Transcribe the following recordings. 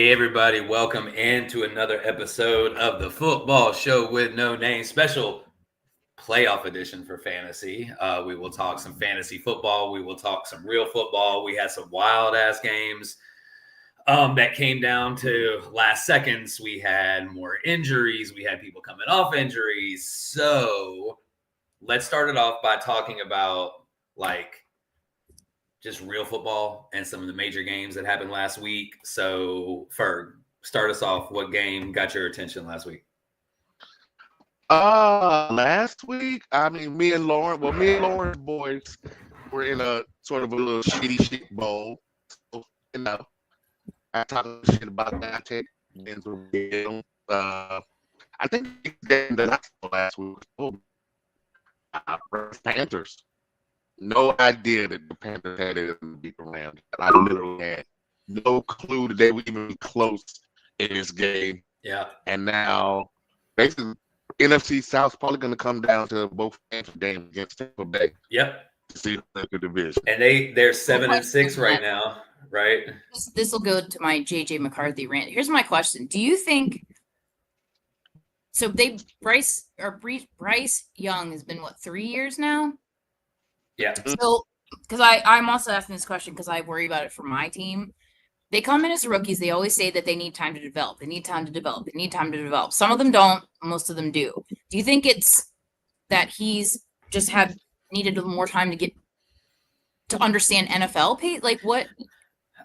Hey everybody, welcome into another episode of the Football Show with No Name, special playoff edition for fantasy. We will talk some fantasy football. We will talk some real football. We had some wild ass games that came down to last seconds. We had more injuries. We had people coming off injuries. So let's start it off by talking about just real football and some of the major games that happened last week. So, Ferg, start us off. What game got your attention last week? Last week, me and Lauren's boys were in a sort of a little shit bowl. So, I talked shit about that. I think the game that I saw last week was Panthers. No idea that the Panthers had it in the beat around. I literally had no clue that they would even be close in this game. Yeah. And now, basically, NFC South's probably going to come down to both games against Tampa Bay. Yep. To see the division. And they're 7-6 right now, right? This will go to my JJ McCarthy rant. Here's my question: do you think? So Bryce Young has been 3 years now? Yeah. So, because I'm also asking this question because I worry about it for my team. They come in as rookies. They always say that they need time to develop. They need time to develop. They need time to develop. Some of them don't. Most of them do. Do you think it's that he's just needed more time to get to understand NFL pay? Like what?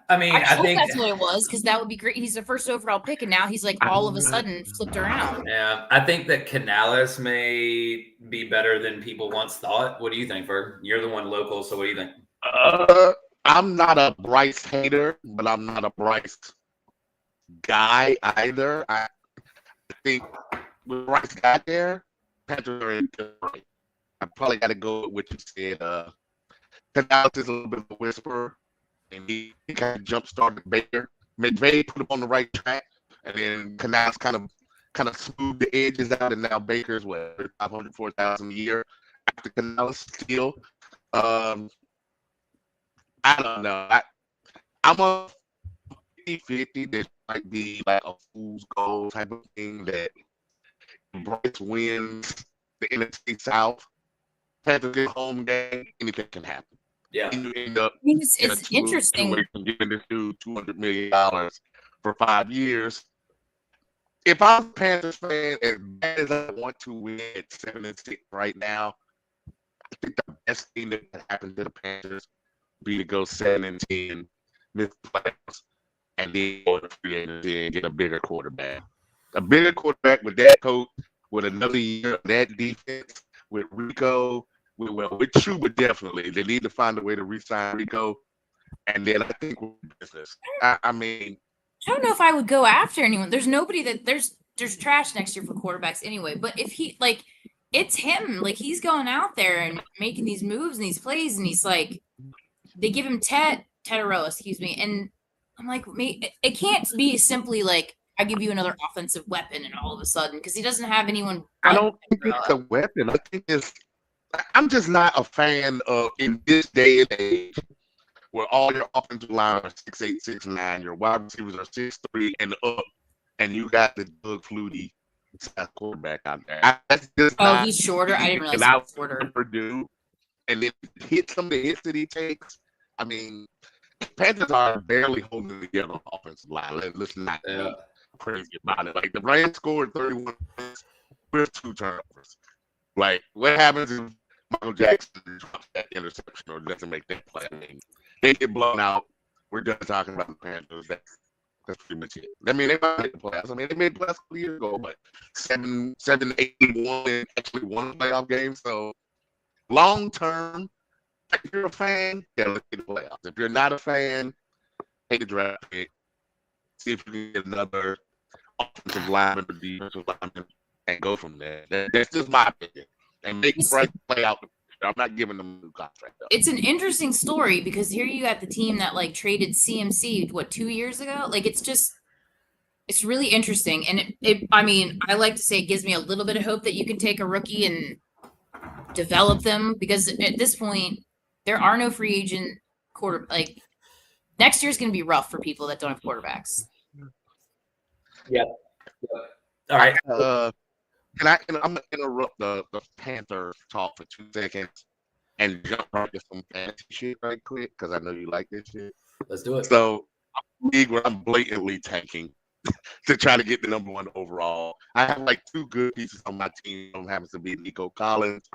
I mean, I think that's what it was, because that would be great. He's the first overall pick, and now he's like all of a sudden flipped around. Yeah, I think that Canales may be better than people once thought. What do you think, Ferg? You're the one local, so what do you think? I'm not a Bryce hater, but I'm not a Bryce guy either. I think when Bryce got there, Panthers are in good shape. I probably got to go with what you said. Canales is a little bit of a whisperer. And he kind of jump-started Baker. McVay put him on the right track, and then Canales kind of smoothed the edges out, and now Baker's $504,000 a year after Canales still. I don't know. I'm a 50-50. This might be like a fool's gold type of thing that Bryce wins the NFC South. Panthers get home game, anything can happen. Yeah, you end up. It's interesting. Giving this dude $200 million for 5 years. If I'm a Panthers fan, as bad as I want to win at 7-6 right now, I think the best thing that can happen to the Panthers would be to go 7-10, miss playoffs, and then go to free agency and get a bigger quarterback. A bigger quarterback with that coach, with another year of that defense, with Rico. With Chuba, definitely. They need to find a way to re-sign Rico. And then I think we're in business. I don't know if I would go after anyone. There's nobody that there's trash next year for quarterbacks anyway. But if he it's him. Like he's going out there and making these moves and these plays, and he's like, they give him Tedero, excuse me. And I'm like, it can't be simply like I give you another offensive weapon and all of a sudden, because he doesn't have anyone. I don't think it's a weapon. I think I'm just not a fan of, in this day and age, where all your offensive line are 6'8", 6'9", your wide receivers are 6'3" and up, and you got the Doug Flutie quarterback out there. He's shorter. I didn't realize he was shorter. Purdue, and then hit some of the hits that he takes. I mean, Panthers are barely holding together on the offensive line. Let's not be crazy about it. Like the Rams scored 31 points with 2 turnovers. Like, what happens if Michael Jackson drops that interception or doesn't make that play? I mean, they get blown out. We're done talking about the Panthers. That's pretty much it. I mean, they might make the playoffs. I mean, they made the playoffs a couple years ago, but 7-8-1 and actually won a playoff game. So, long term, if you're a fan, look at the playoffs. If you're not a fan, take a draft pick. See if you can get another offensive lineman or defensive lineman and go from there. That's just my opinion. And make Bryce play out. I'm not giving them a new contract. Though. It's an interesting story because here you got the team that traded CMC 2 years ago. It's really interesting. And I like to say it gives me a little bit of hope that you can take a rookie and develop them, because at this point there are no free agent next year's going to be rough for people that don't have quarterbacks. Yep. All right. I'm gonna interrupt the Panther talk for 2 seconds and jump right to some fantasy shit right quick because I know you like this shit. Let's do it. So, I'm a league where I'm blatantly tanking to try to get the number 1 overall. I have like 2 good pieces on my team. One happens to be Nico Collins,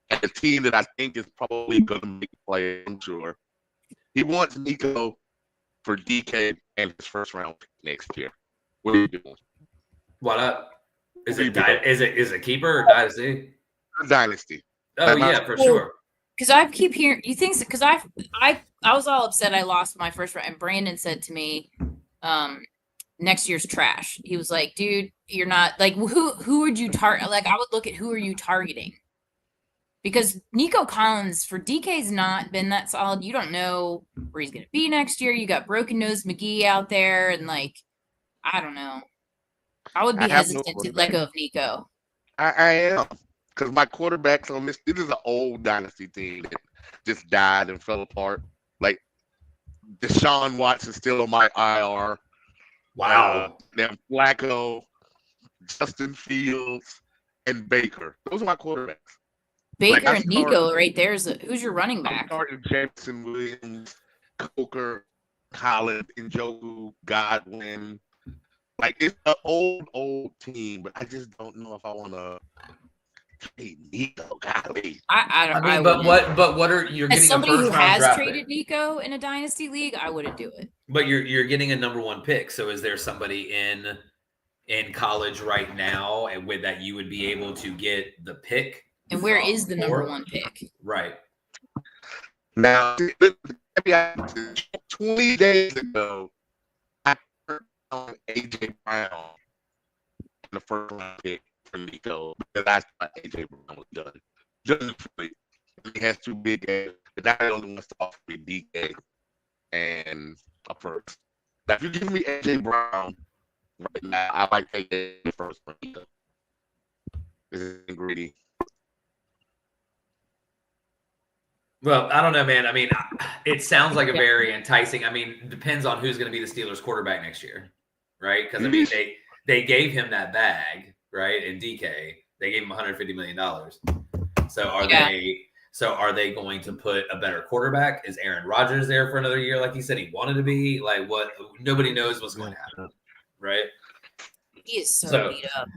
and the team that I think is probably going to make the play. I'm sure he wants Nico for DK and his first round pick next year. What are you doing? What up? Is What it are you doing? is it keeper or dynasty? Dynasty. Oh yeah, for sure. Because I keep hearing you think because I was all upset I lost my first round, and Brandon said to me, next year's trash. He was like, dude, you're not like who would you target? Like I would look at who are you targeting? Because Nico Collins for DK's not been that solid. You don't know where he's gonna be next year. You got broken nose McGee out there, and like I don't know. I would be hesitant to let go of Nico. I am. Because my quarterback's on this. This is an old dynasty team that just died and fell apart. Like Deshaun Watson's still on my IR. Wow. Then Flacco, Justin Fields, and Baker. Those are my quarterbacks. Baker and Nico right there. Who's your running back? I'm starting Jackson Williams, Coker, Collins, Njoku, Godwin. Like it's an old team, but I just don't know if I want to. Hey, Nico, golly. I don't. I mean, but what are you getting? As somebody who has traded pick. Nico in a dynasty league, I wouldn't do it. But you're getting a number 1 pick. So is there somebody in college right now and with that you would be able to get the pick? And where is the number 1 pick? Right. Now, 20 days ago, I turned on AJ Brown in the first round pick for Nico because I thought AJ Brown was done. Just he has 2 big games, but now I only wants to offer me DK and a first. Now, if you give me AJ Brown right now, I might take it first for Nico. This is greedy. Well, I don't know, man. I mean, it sounds like a very enticing. I mean, it depends on who's going to be the Steelers quarterback next year, right? Because I mean, they gave him that bag, right? In DK, they gave him $150 million. So are they going to put a better quarterback? Is Aaron Rodgers there for another year, like he said he wanted to be? Like what? Nobody knows what's going to happen, right? He is so beat up.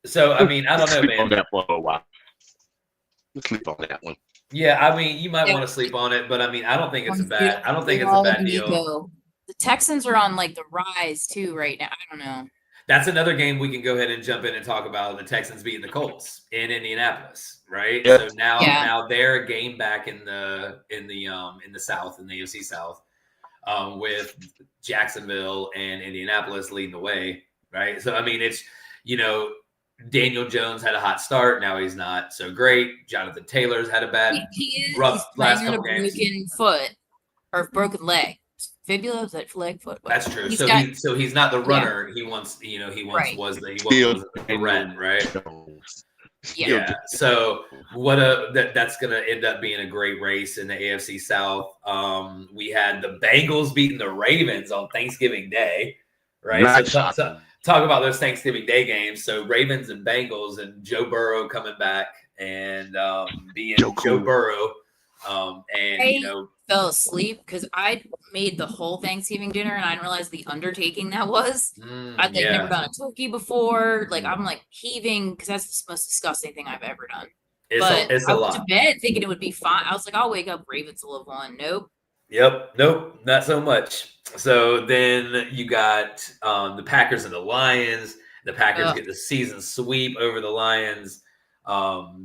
So I mean, I don't know, man. On that for a while. Let's sleep on that one. Yeah, I mean, you might want to sleep on it, but I mean, I don't think it's a bad. I don't think it's a bad deal. The Texans are on like the rise too right now. I don't know. That's another game we can go ahead and jump in and talk about. The Texans beating the Colts in Indianapolis, right? Yep. So now they're a game back in the South, in the AFC South, with Jacksonville and Indianapolis leading the way, right? So I mean, it's Daniel Jones had a hot start. Now he's not so great. Jonathan Taylor's had a bad, rough last couple games. Broken foot or broken leg. Fibula, is that leg foot? That's true. So he's not the runner he once was the threat, right? Yeah. So that's going to end up being a great race in the AFC South. We had the Bengals beating the Ravens on Thanksgiving Day, right? So talk about those Thanksgiving Day games. So Ravens and Bengals and Joe Burrow coming back and being Joe Burrow. Fell asleep because I made the whole Thanksgiving dinner and I didn't realize the undertaking that was. I'd never done a turkey before. Like I'm like heaving because that's the most disgusting thing I've ever done. It's a lot. I went to bed thinking it would be fine. I was like, I'll wake up, Ravens will have won. Nope. Yep. Nope. Not so much. So then you got the Packers and the Lions. The Packers get the season sweep over the Lions.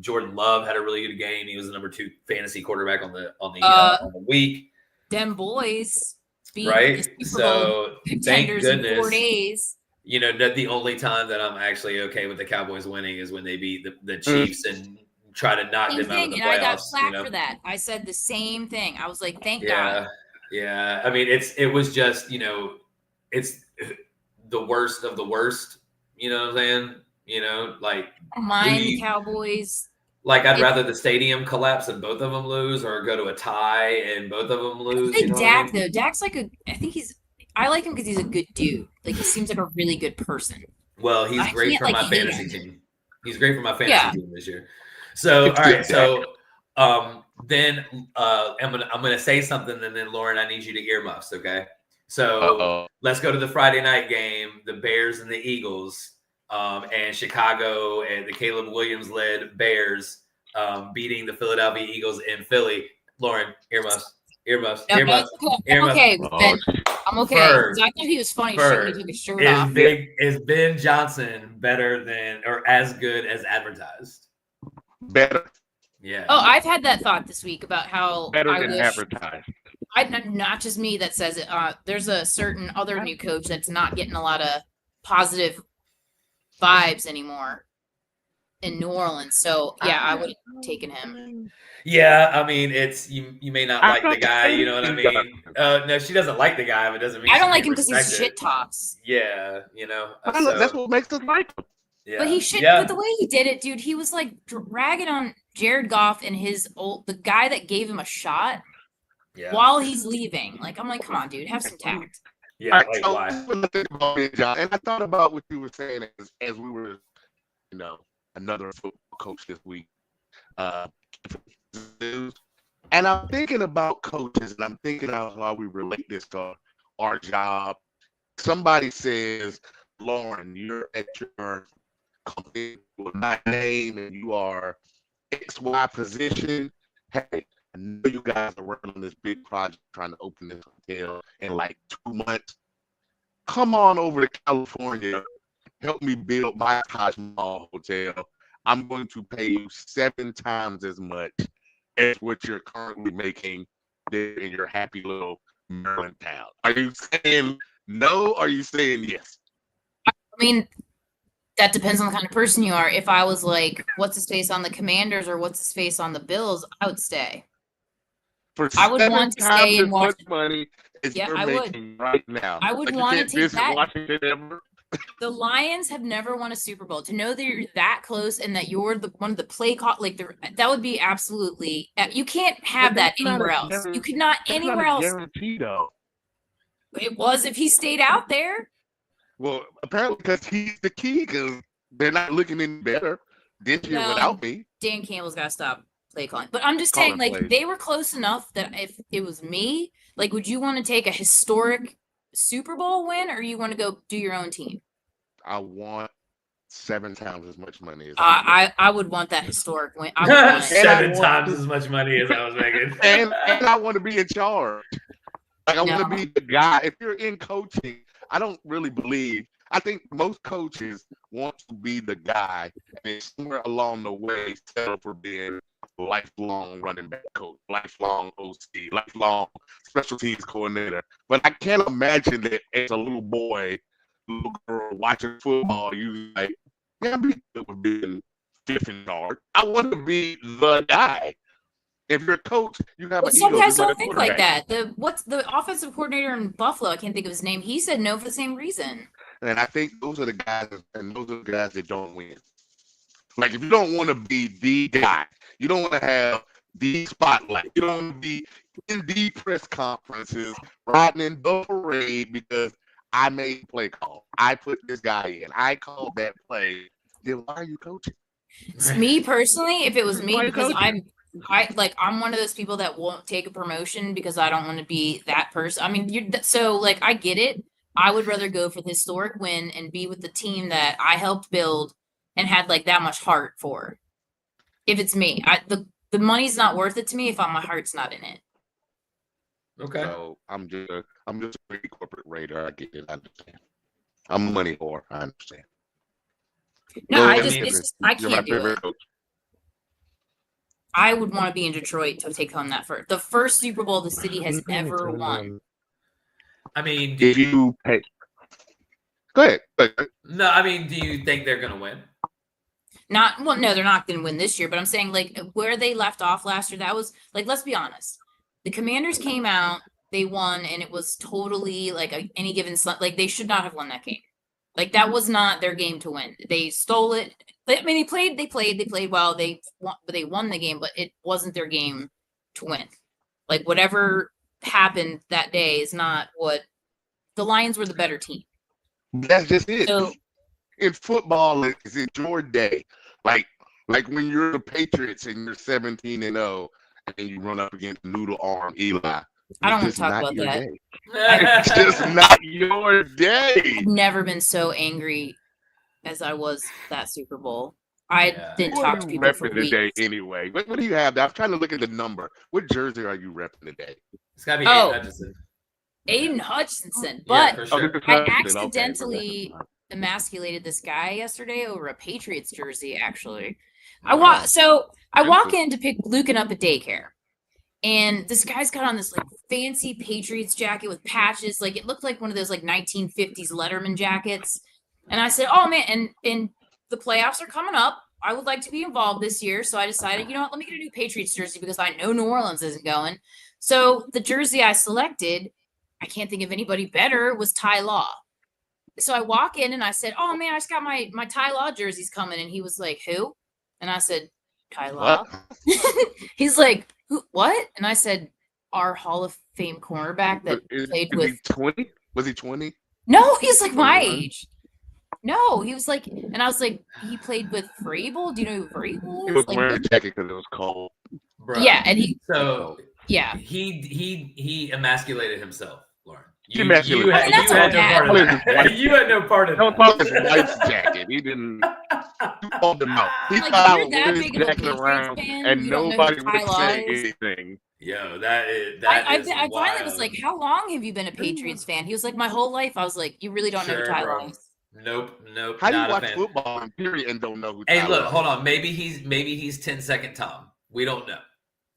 Jordan Love had a really good game. He was the number 2 fantasy quarterback on the week. Them boys, right? So thank goodness. In 4 days. The only time that I'm actually okay with the Cowboys winning is when they beat the Chiefs and try to knock them out of the playoffs. And I got flack for that. I said the same thing. I was like, thank God. Yeah. I mean, it was just it's the worst of the worst. You know what I'm saying? Like the Cowboys. Like I'd rather the stadium collapse and both of them lose, or go to a tie and both of them lose. Dak though, Dak's like I I like him because he's a good dude. Like he seems like a really good person. Well, he's I great can't, for like, my hate fantasy him. team. He's great for my fantasy Yeah. team this year. So, It's all good, right. Dak. So, I'm gonna say something, and then Lauren, I need you to earmuffs. Okay. So let's go to the Friday night game, the Bears and the Eagles, and Chicago and the Caleb Williams led Bears beating the Philadelphia Eagles in Philly. Lauren, earmuffs. No, I'm okay with Ben. I'm okay. Ferg. I thought he was funny shit when he took his shirt off. Is Ben Johnson better than or as good as advertised? Better. Yeah. Oh, I've had that thought this week about how Better I than wish advertised. not just me that says it. There's a certain other new coach that's not getting a lot of positive vibes anymore in New Orleans. So yeah, I would have taken him. Yeah, I mean, it's you may not like the guy, you know what I mean? No, she doesn't like the guy, but it doesn't mean I don't she like can't him because he's respect shit it. talks. Yeah, you know. That's what makes us like him. Yeah. But but the way he did it, dude, he was like ragging on Jared Goff and the guy that gave him a shot while he's leaving. Like, I'm like, come on, dude, have some tact. Yeah, Right, so and I thought about what you were saying as we were, another football coach this week. And I'm thinking about coaches, and I'm thinking about how we relate this to our job. Somebody says, Lauren, you're at your company with my name and you are XY position. Hey, I know you guys are working on this big project trying to open this hotel in like 2 months. Come on over to California. Help me build my Taj Mahal hotel. I'm going to pay you 7 times as much as what you're currently making there in your happy little Maryland town. Are you saying no? Or are you saying yes? I mean, that depends on the kind of person you are. If I was like, what's his face on the Commanders or what's his face on the Bills, I would stay. I would want to stay and watch money yeah, I would. Right now. I would want to take that. Washington ever. The Lions have never won a Super Bowl. To know that you're that close and that you're one of the play call that would be absolutely. You can't have that anywhere else. You could not anywhere else. Guarantee, though. It was if he stayed out there. Well, apparently because he's the key. Because they're not looking any better this year without me. Dan Campbell's got to stop play calling. But I'm just saying, like, they were close enough that if it was me, like, would you want to take a historic Super Bowl win, or you want to go do your own team? I want 7 times as much money as I would want that historic win. I would want 7 times as much money as I was making. and I want to be in charge. Like I want to be the guy. If you're in coaching, I don't really believe. I think most coaches want to be the guy, and somewhere along the way settle for being lifelong running back coach, lifelong OC, lifelong special teams coordinator. But I can't imagine that as a little boy, little girl watching football, you like, yeah, I'm good with being fifth in charge. I want to be the guy. If you're a coach, you have. Some guys don't think like that. What's the offensive coordinator in Buffalo? I can't think of his name. He said no for the same reason. And I think those are the guys, that don't win. Like if you don't want to be the guy, you don't want to have the spotlight. You don't want to be in the press conferences, riding in the parade because I made a play call. I put this guy in. I called that play. Then why are you coaching? Me personally, if it was me, because I'm one of those people that won't take a promotion because I don't want to be that person. I mean, I get it. I would rather go for the historic win and be with the team that I helped build and had like that much heart for. If it's me, the money's not worth it to me if my heart's not in it. Okay. So I'm just a corporate raider. I get it. I understand. I'm a money whore. I understand. No, I can't do it. Coach. I would want to be in Detroit to take home that the first Super Bowl the city has ever won. I mean, did you pay? Go ahead. No, I mean, do you think they're going to win? No, they're not going to win this year. But I'm saying, like, where they left off last year, that was like, let's be honest. The Commanders came out, they won, and it was totally like any given like they should not have won that game. Like that was not their game to win. They stole it. I mean, they played well. They won the game, but it wasn't their game to win. Like whatever happened that day is not what the Lions were the better team. That's just it. So In football, it's your day. Like when you're the Patriots and you're 17-0, and then you run up against noodle arm Eli. I don't want It's to talk not about your that. day. It's just not your day. I've never been so angry as I was that Super Bowl. I didn't What talk are to you people for repping today weeks. anyway? What do you have? I'm trying to look at the number. What jersey are you repping today? It's got to be Oh. Aiden Hutchinson. Aiden Hutchinson, Yeah, but for Oh, sure. this is I Hutchinson. Okay, accidentally well, emasculated this guy yesterday over a Patriots jersey. Actually, Wow. I walk in to pick Lucan up at daycare, and this guy's got on this like fancy Patriots jacket with patches. Like it looked like one of those like 1950s Letterman jackets. And I said, "Oh man, and the playoffs are coming up. I would like to be involved this year." So I decided, you know what, let me get a new Patriots jersey because I know New Orleans isn't going. So the jersey I selected, I can't think of anybody better, was Ty Law. So I walk in and I said, "Oh man, I just got my Ty Law jerseys coming." And he was like, "Who?" And I said, "Ty Law." what? He's like, "Who? What?" And I said, "Our Hall of Fame cornerback that played Is with." he 20? Was he 20? No, he's like my 21? age. No, he was like, and I was like, he played with Vrabel. Do you know who Vrabel He is? was Like, wearing a jacket because it was cold. Bruh. yeah, and he, So yeah, he emasculated himself, Lauren. He emasculated had, himself. you had no That's part of okay. that. You had no part of Don't that. talk his wife's jacket. He didn't. You called him out. He Like, thought I you're would that wear his big of a jacket Patriots around, fan, and you don't know who nobody Ty would Law say is? anything. Yo, that is I wild. finally was like, "How long have you been a Patriots fan?" He was like, "My whole life." I was like, "You really don't know who Sure, Ty bro. Law is?" Nope. How do you Not a watch fan. football in period and don't know who? Hey, Ty look, Law hold is? on. Maybe he's 10-second Tom. We don't know,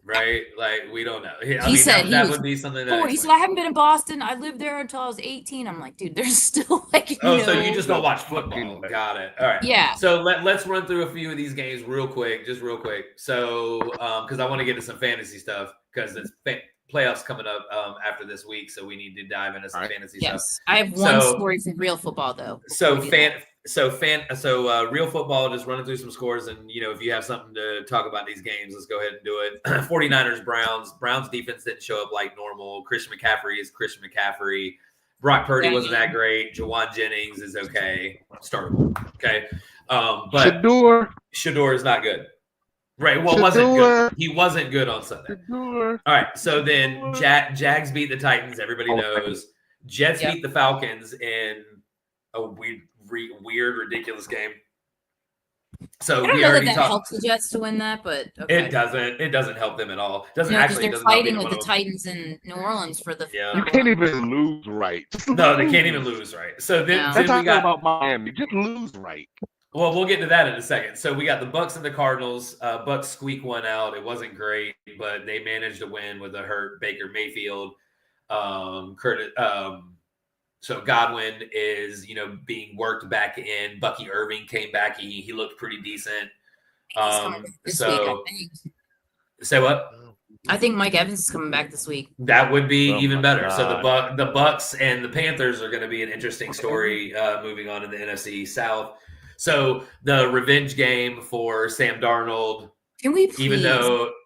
right? Like we don't know. He said he that was would be something that. 40. He said, "I haven't been in Boston. I lived there until I was 18." I'm like, dude, there's still like Oh, no. so you just don't watch fucking football? way. Got it. All right. Yeah. So let's run through a few of these games real quick, So because I want to get to some fantasy stuff because it's playoffs coming up after this week, so we need to dive into some fantasy stuff. Yes, I have one story from real football though. Real football, just running through some scores, and if you have something to talk about these games, let's go ahead and do it. 49ers, Browns defense didn't show up like normal. Christian McCaffrey is Christian McCaffrey. Brock Purdy wasn't that great. Jawan Jennings is okay. Startable. Okay. But Shador is not good. Right. Well, wasn't good. He wasn't good on Sunday. All right. So then Jags beat the Titans. Everybody knows. Jets beat the Falcons in a weird, ridiculous game. So I don't know that helps the Jets to win that, but okay. It doesn't help them at all. It they're fighting with the Titans in New Orleans for the. You can't even lose right. No, they can't even lose right. So then we got about Miami. Just lose right. Well, we'll get to that in a second. So we got the Bucks and the Cardinals. Bucks squeak one out. It wasn't great, but they managed to win with a hurt Baker Mayfield. So Godwin is, being worked back in. Bucky Irving came back. He looked pretty decent. This week, I think. Say what? I think Mike Evans is coming back this week. That would be even better. God. So the Bucks and the Panthers are going to be an interesting story moving on in the NFC South. So the revenge game for Sam Darnold. Can we please?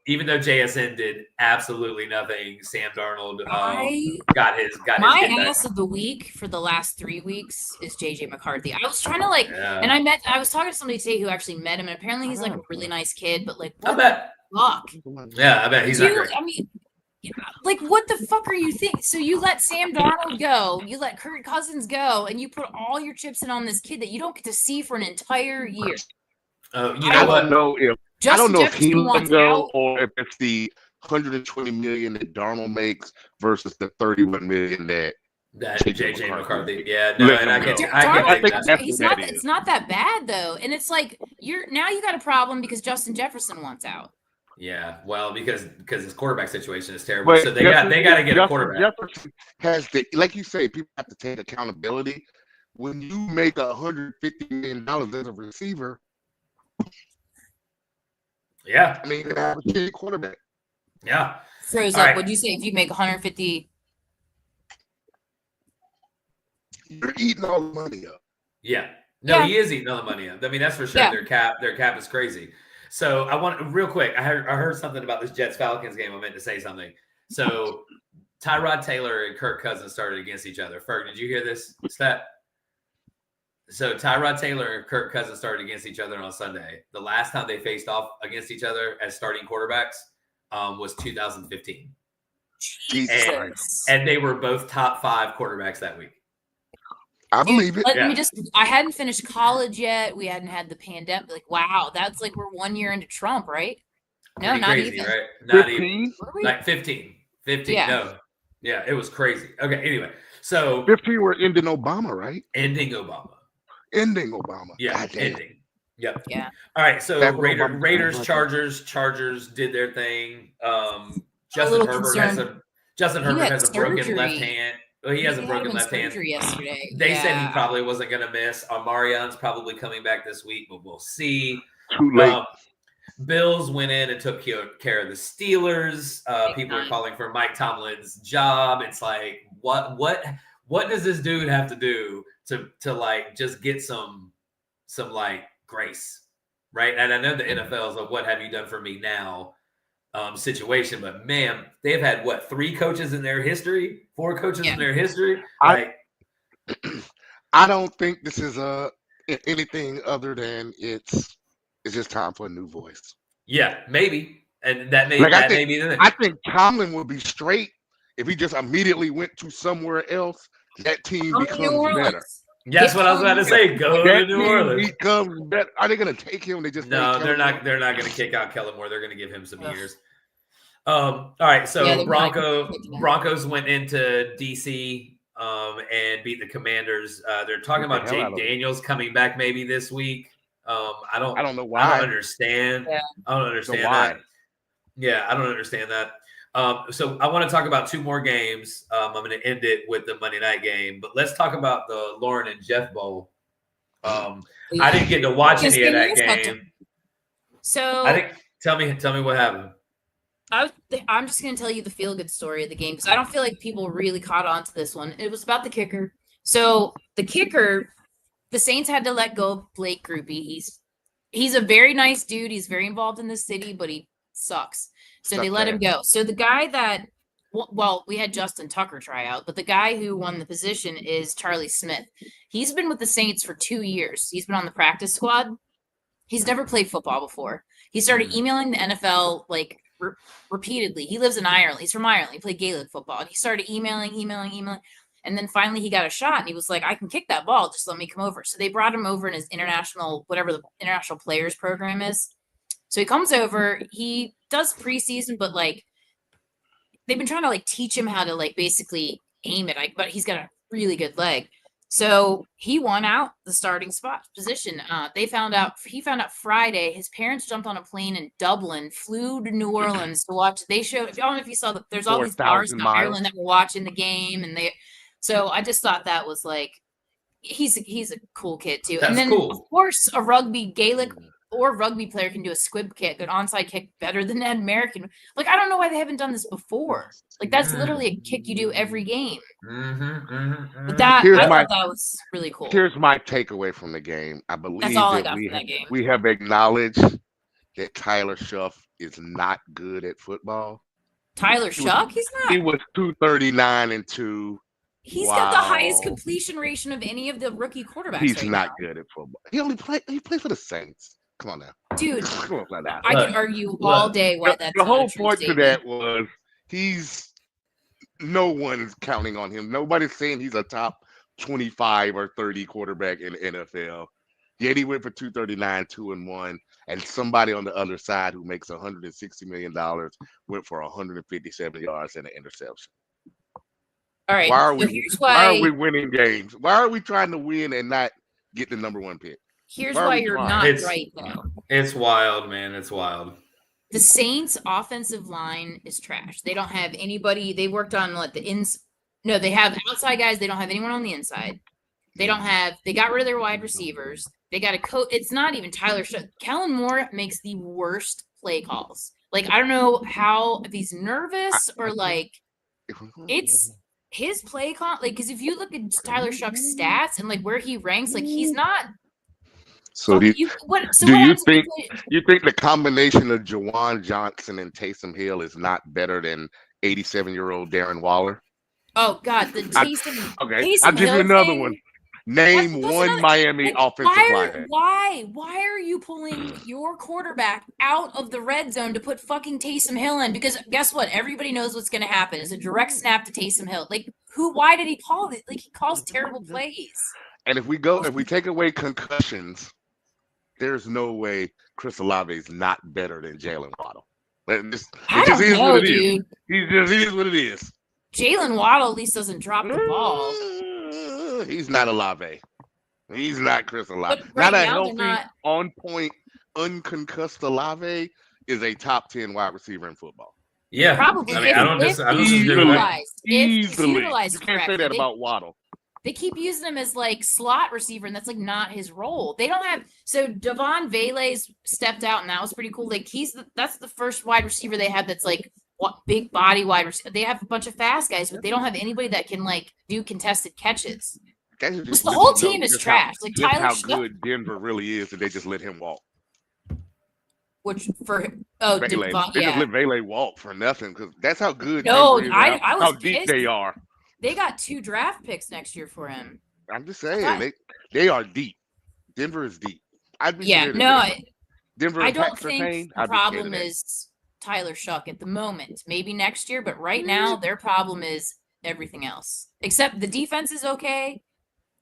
Even though JSN did absolutely nothing, Sam Darnold got his ass of the week for the last 3 weeks is JJ McCarthy. I was trying to and I was talking to somebody today who actually met him, and apparently he's like a really nice kid, but like what the fuck? Yeah, I bet he's not great. I mean, like what the fuck are you thinking? So you let Sam Darnold go, you let Kirk Cousins go, and you put all your chips in on this kid that you don't get to see for an entire year. I don't know if he let go or if it's the $120 million that Darnold makes versus the $31 million that JJ McCarthy. Yeah, no, and I think it's not that bad though, and it's like you got a problem because Justin Jefferson wants out. Yeah, well, because his quarterback situation is terrible, so they got to get a quarterback. Jefferson has like you say, people have to take accountability. When you make $150 million as a receiver. Yeah, I mean, you have a kid quarterback. Yeah, froze up. Right. What'd you say? If you make 150, you're eating all the money up. Yeah, he is eating all the money up. I mean, that's for sure. Yeah. Their cap is crazy. So I want real quick. I heard something about this Jets Falcons game. I meant to say something. So Tyrod Taylor and Kirk Cousins started against each other. Ferg, did you hear this stat? So Tyrod Taylor and Kirk Cousins started against each other on Sunday. The last time they faced off against each other as starting quarterbacks was 2015. And they were both top 5 quarterbacks that week. I believe it. Let me just, I hadn't finished college yet. We hadn't had the pandemic. Like, wow, that's like we're 1 year into Trump, right? No, Pretty not crazy, even. right? Not 15? even. Like 15. 15. Yeah. No. Yeah, it was crazy. Okay, anyway. So 15 were ending Obama, right? Ending Obama. Ending Obama. Yeah, ending. Yep. Yeah. All right, so Raiders, Chargers did their thing. Justin Herbert has a broken left hand. Well, he has a broken left hand. Yesterday. They said he probably wasn't going to miss. Marion's probably coming back this week, but we'll see. Too late. Bills went in and took care of the Steelers. People are calling for Mike Tomlin's job. It's like, what does this dude have to do to like just get some like grace, right? And I know the NFL is like, what have you done for me now? Situation, but man, they've had 3 coaches in their history, 4 coaches in their history. I don't think this is anything other than it's just time for a new voice. Yeah, maybe, and that may be the thing. I think Tomlin would be straight if he just immediately went to somewhere else. That team becomes better. That's what I was about to say. Go to New Orleans. Becomes better. Are they going to take him? They're not. They're not going to kick out Kellen Moore. They're going to give him some years. All right. So Broncos went into DC and beat the Commanders. They're talking about Jake Daniels coming back maybe this week. I don't know why. I don't understand. Yeah. I don't understand that. Yeah, I don't understand that. So I want to talk about 2 more games. I'm going to end it with the Monday night game, but let's talk about the Lauren and Jeff Bowl. I didn't get to watch any of that game. So tell me what happened. I'm just going to tell you the feel-good story of the game because I don't feel like people really caught on to this one. It was about the kicker. So the kicker, the Saints had to let go of Blake Grupe. He's a very nice dude. He's very involved in the city, but he sucks. So they let him go. So the guy that, well, we had Justin Tucker try out, but the guy who won the position is Charlie Smith. He's been with the Saints for 2 years. He's been on the practice squad. He's never played football before. He started emailing the NFL like repeatedly. He lives in Ireland. He's from Ireland. He played Gaelic football. And he started emailing. And then finally he got a shot and he was like, I can kick that ball. Just let me come over. So they brought him over in his whatever the international players program is. So he comes over, he does preseason, but like they've been trying to like teach him how to like basically aim it. But he's got a really good leg. So he won out the starting position. He found out Friday. His parents jumped on a plane in Dublin, flew to New Orleans to watch. They showed. I don't know if you saw there's all these bars in Ireland that were watching the game, and So I just thought that was like he's a cool kid too. That's and then cool. Of course a Gaelic or rugby player can do a squib kick, an onside kick better than an American. Like, I don't know why they haven't done this before. Like, that's literally a kick you do every game. But I thought that was really cool. Here's my takeaway from the game. I believe that's all I got from that game. We have acknowledged that Tyler Shuff is not good at football. Tyler Shuck? He's not. He was 239-2. He's got the highest completion ratio of any of the rookie quarterbacks. He's not good at football. He plays for the Saints. Come on now. Dude, come on now. I can argue all day why that's the whole point to that was no one's counting on him. Nobody's saying he's a top 25 or 30 quarterback in the NFL. Yet he went for 239, 2-1, and somebody on the other side who makes $160 million went for 157 yards and an interception. All right. Why are we winning games? Why are we trying to win and not get the number 1 pick? Here's why you're not right now. It's wild, man. It's wild. The Saints' offensive line is trash. They don't have anybody. They worked on No, they have outside guys. They don't have anyone on the inside. They got rid of their wide receivers. They got a coach. It's not even Tyler Shuck. Kellen Moore makes the worst play calls. Like, I don't know if he's nervous or like it's his play call. Like, because if you look at Tyler Shuck's stats and like where he ranks, like he's not So do you, So do what you happens if think the combination of Jawan Johnson and Taysom Hill is not better than 87-year-old Darren Waller? Oh God, the Taysom I'll Taysom give you Hill another thing. one. Name That's one another, Miami like, offensive lineman. why are you pulling your quarterback out of the red zone to put fucking Taysom Hill in? Because guess what? Everybody knows what's going to happen. It's a direct snap to Taysom Hill. Like, why did he call it? Like, he calls terrible plays. And if we take away concussions, there's no way Chris Olave is not better than Jalen Waddle. It just is what it is. He just is what it is. Jalen Waddle at least doesn't drop the ball. He's not Olave. He's not Chris Olave. Right not a now, healthy, on point, unconcussed Olave is a top 10 wide receiver in football. Yeah, probably. I mean, I don't Easily. If utilized you can't say that about Waddle. They keep using him as like slot receiver, and that's like not his role. They don't have Devon Vele's stepped out, and that was pretty cool. Like that's the first wide receiver they have that's like big body wide receiver. They have a bunch of fast guys, but they don't have anybody that can like do contested catches. The whole team is trash. Like Tyler, how good Denver really is, and they just let him walk. Which for Vele. They just let Vele walk for nothing because that's how good. No, Denver is, I was how deep pissed. they are. They got 2 draft picks next year for him. I'm just saying they are deep. Denver is deep. I'd be Denver. I don't think the problem is Tyler Shuck at the moment. Maybe next year, but right now their problem is everything else. Except the defense is okay.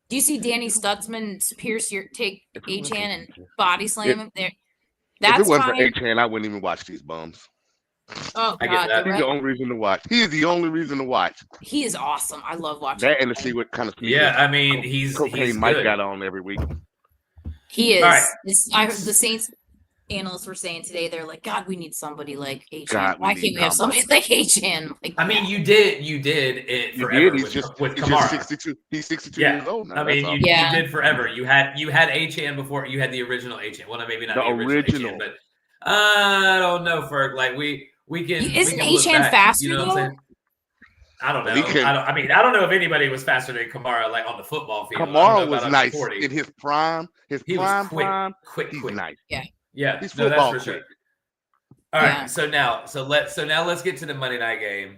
Do you see Danny Stutzman take Achane and body slam him there? That's if it wasn't for Achane, I wouldn't even watch these bums. Oh God, he's the only reason to watch. He is the only reason to watch. He is awesome. I love watching that and to see what kind of I mean he's Mike got on every week. He is. Right. I heard the Saints analysts were saying today they're like, God, we need somebody like Achane. Why can't we have somebody like Achane? Like, I mean, you did it forever. He's with Kamara. 62. He's 62 years old now. I mean, you did forever. You had Achane before. You had the original Achane. Well, maybe not the original Achane, but I don't know. For like we can. Isn't Achane faster? You know what I'm saying? I don't know. I don't know if anybody was faster than Kamara, like on the football field. Kamara was nice in his prime. He was quick. He's nice. Yeah, he's football that's for sure. All right, so now let's get to the Monday night game.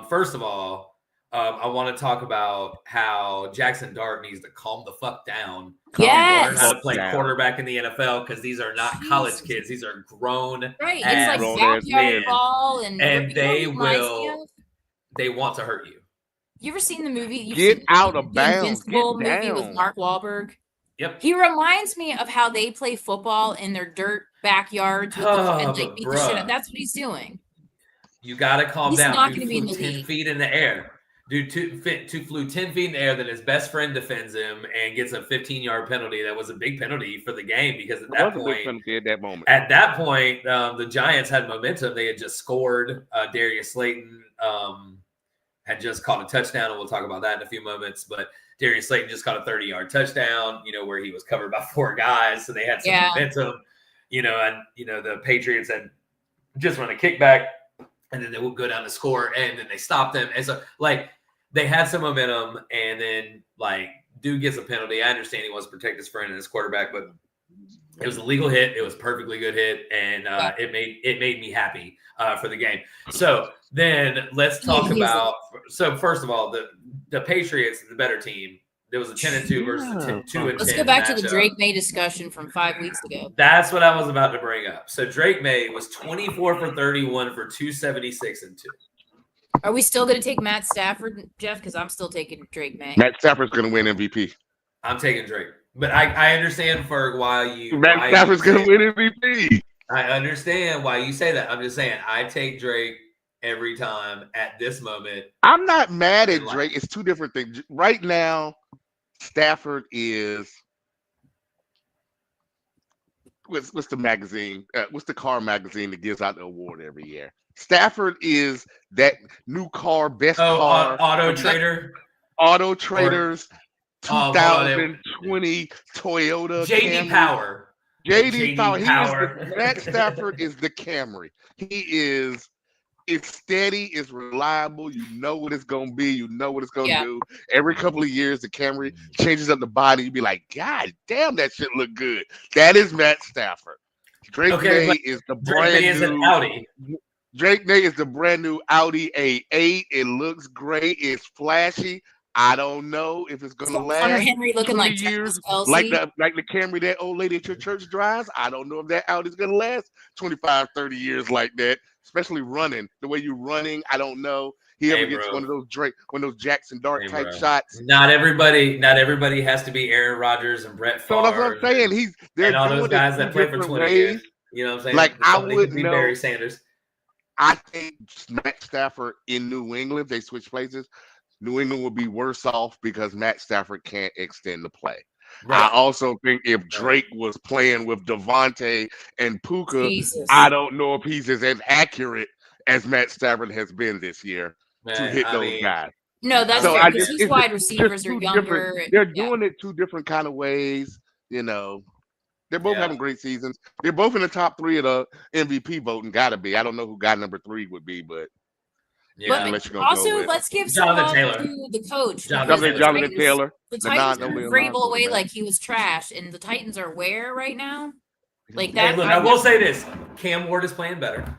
First of all, I want to talk about how Jackson Dart needs to calm the fuck down. Learn how to play quarterback in the NFL because these are not college kids; these are grown. Right, it's like backyard ball, and they want to hurt you. You ever seen the movie? Get out of bounds. Invincible movie with Mark Wahlberg. Yep. He reminds me of how they play football in their dirt backyards with and like beat the shit up. That's what he's doing. You got to calm down. Not going to be in the 10 feet in the air. Dude flew 10 feet in the air. Then his best friend defends him and gets a 15-yard penalty. That was a big penalty for the game because at that point, the Giants had momentum. They had just scored. Darius Slayton had just caught a touchdown, and we'll talk about that in a few moments. But Darius Slayton just caught a 30-yard touchdown, where he was covered by 4 guys. So they had some momentum, the Patriots had just run a kickback and then they would go down to score and then they stopped them. And so they had some momentum and then dude gets a penalty. I understand he wants to protect his friend and his quarterback, but it was a legal hit. It was a perfectly good hit. And it made me happy for the game. So then let's talk about, first of all, the Patriots, the better team. There was a 10-2 versus a 2-10. Let's go back to the Drake May discussion from 5 weeks ago. That's what I was about to bring up. So Drake May was 24 for 31 for 276 and 2. Are we still going to take Matt Stafford, Jeff? Because I'm still taking Drake May. Matt Stafford's going to win MVP. I'm taking Drake, but I understand for why you. Matt Stafford's going to win MVP. I understand why you say that. I'm just saying I take Drake every time at this moment. I'm not mad at Drake. It's two different things. Right now, Stafford is what's the magazine? What's the car magazine that gives out the award every year? Stafford is that new car, best car. Auto Trader. Auto Traders 2020 Toyota JD Camry. Power. JD Power. Matt Stafford is the Camry. He is It's steady, it's reliable. You know what it's gonna be. You know what it's gonna Yeah. do. Every couple of years, the Camry changes up the body. You be like, God damn, that shit look good. That is Matt Stafford. Drake Okay, May is the Drake brand May is an new. Audi. Drake May is the brand new Audi A8. It looks great. It's flashy. I don't know if it's gonna Hunter last Henry looking 20 like years Travis like Kelce. the Camry that old lady at your church drives. I don't know if that Audi's gonna last 25, 30 years like that, especially running. The way you're running, I don't know. He ever gets one of those Jackson Dart type shots. Not everybody has to be Aaron Rodgers and Brett Favre. So that's what I'm saying. They're and all doing those guys that play for 20 years. You know what I'm saying? Like Somebody I would could be know. Barry Sanders. I think Matt Stafford in New England, if they switch places, New England would be worse off because Matt Stafford can't extend the play. Right. I also think if Drake was playing with Devontae and Puka, I don't know if he's as accurate as Matt Stafford has been this year to hit those guys. No, that's fair because his wide receivers are younger. They're doing it two different kind of ways, you know. They're both having great seasons. They're both in the top 3 of the MVP voting. Gotta be. I don't know who guy number 3 would be, but let's give some love to the coach. Jonathan Taylor. The Titans threw Vrabel away like he was trash, and the Titans are where right now? Like that. Hey, look, I will say this: Cam Ward is playing better.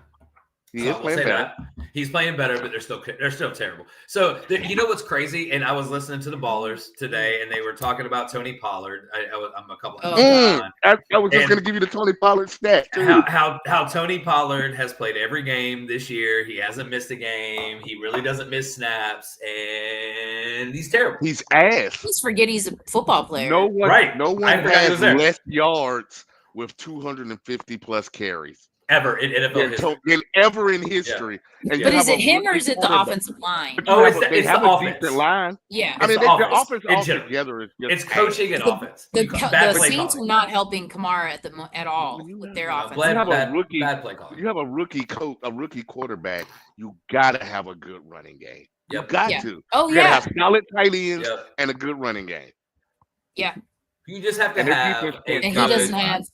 He is playing better. He's playing better, but they're still terrible. So you know what's crazy? And I was listening to the Ballers today, and they were talking about Tony Pollard. I'm a couple. I was just going to give you the Tony Pollard stat. How Tony Pollard has played every game this year. He hasn't missed a game. He really doesn't miss snaps, and he's terrible. He's ass. Please forget he's a football player. No one has less yards with 250 plus carries. Ever in NFL history. Ever in history. Yeah. But is it him or is it the offensive line? It's the offense. Decent line. Yeah. I mean, the offense altogether is just it's coaching and offense. The Saints are not helping Kamara at all with their offense. Bad play calling. You have a rookie coach, a rookie quarterback. You got to have a good running game. You got to. Oh, you got to have solid tight ends and a good running game. Yeah. You just have to have. And he doesn't have.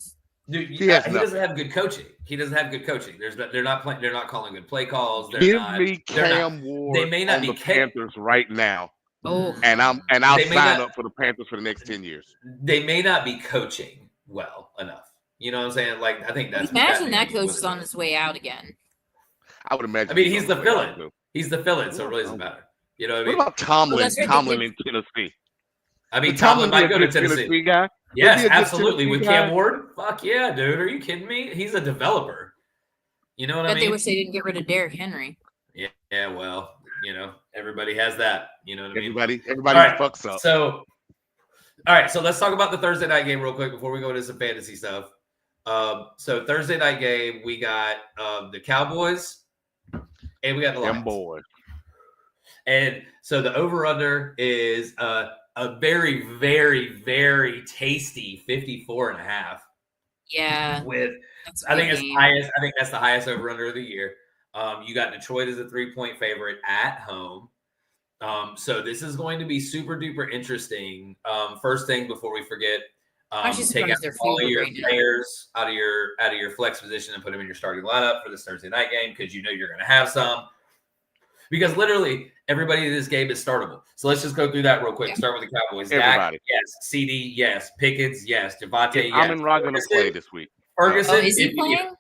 Dude, he doesn't have good coaching. He doesn't have good coaching. They're not calling good play calls. Give me Cam Ward. They may not be the Panthers right now. Oh, and I'll sign up for the Panthers for the next 10 years. They may not be coaching well enough. You know what I'm saying? Like I think that's. Imagine that coach is on his way out again. I would imagine. I mean, he's the fill-in. He's the fill-in, so it really doesn't matter. You know what I mean? What about Tomlin? Tomlin in Tennessee. I mean, Tomlin might go to Tennessee. Guy? Yes, absolutely. With Cam Ward? Fuck yeah, dude. Are you kidding me? He's a developer. You know what I mean? They wish they didn't get rid of Derrick Henry. Yeah, well, everybody has that. You know what I mean? Everybody fucks up. So, all right, so let's talk about the Thursday night game real quick before we go into some fantasy stuff. So Thursday night game, we got the Cowboys and we got the Lions. Them boys. And so the over-under is a very, very, very tasty 54.5. Yeah. I think that's the highest over-under of the year. You got Detroit as a 3-point favorite at home. So this is going to be super duper interesting. First thing before we forget, take out all of your players out of your flex position and put them in your starting lineup for this Thursday night game because you're going to have some. Because literally everybody in this game is startable. So let's just go through that real quick. Yeah. Start with the Cowboys. Everybody. Dak, yes. CD, yes. Pickens, yes. Devontae, yes. Amon-Ra going to play this week. Ferguson. Is he playing?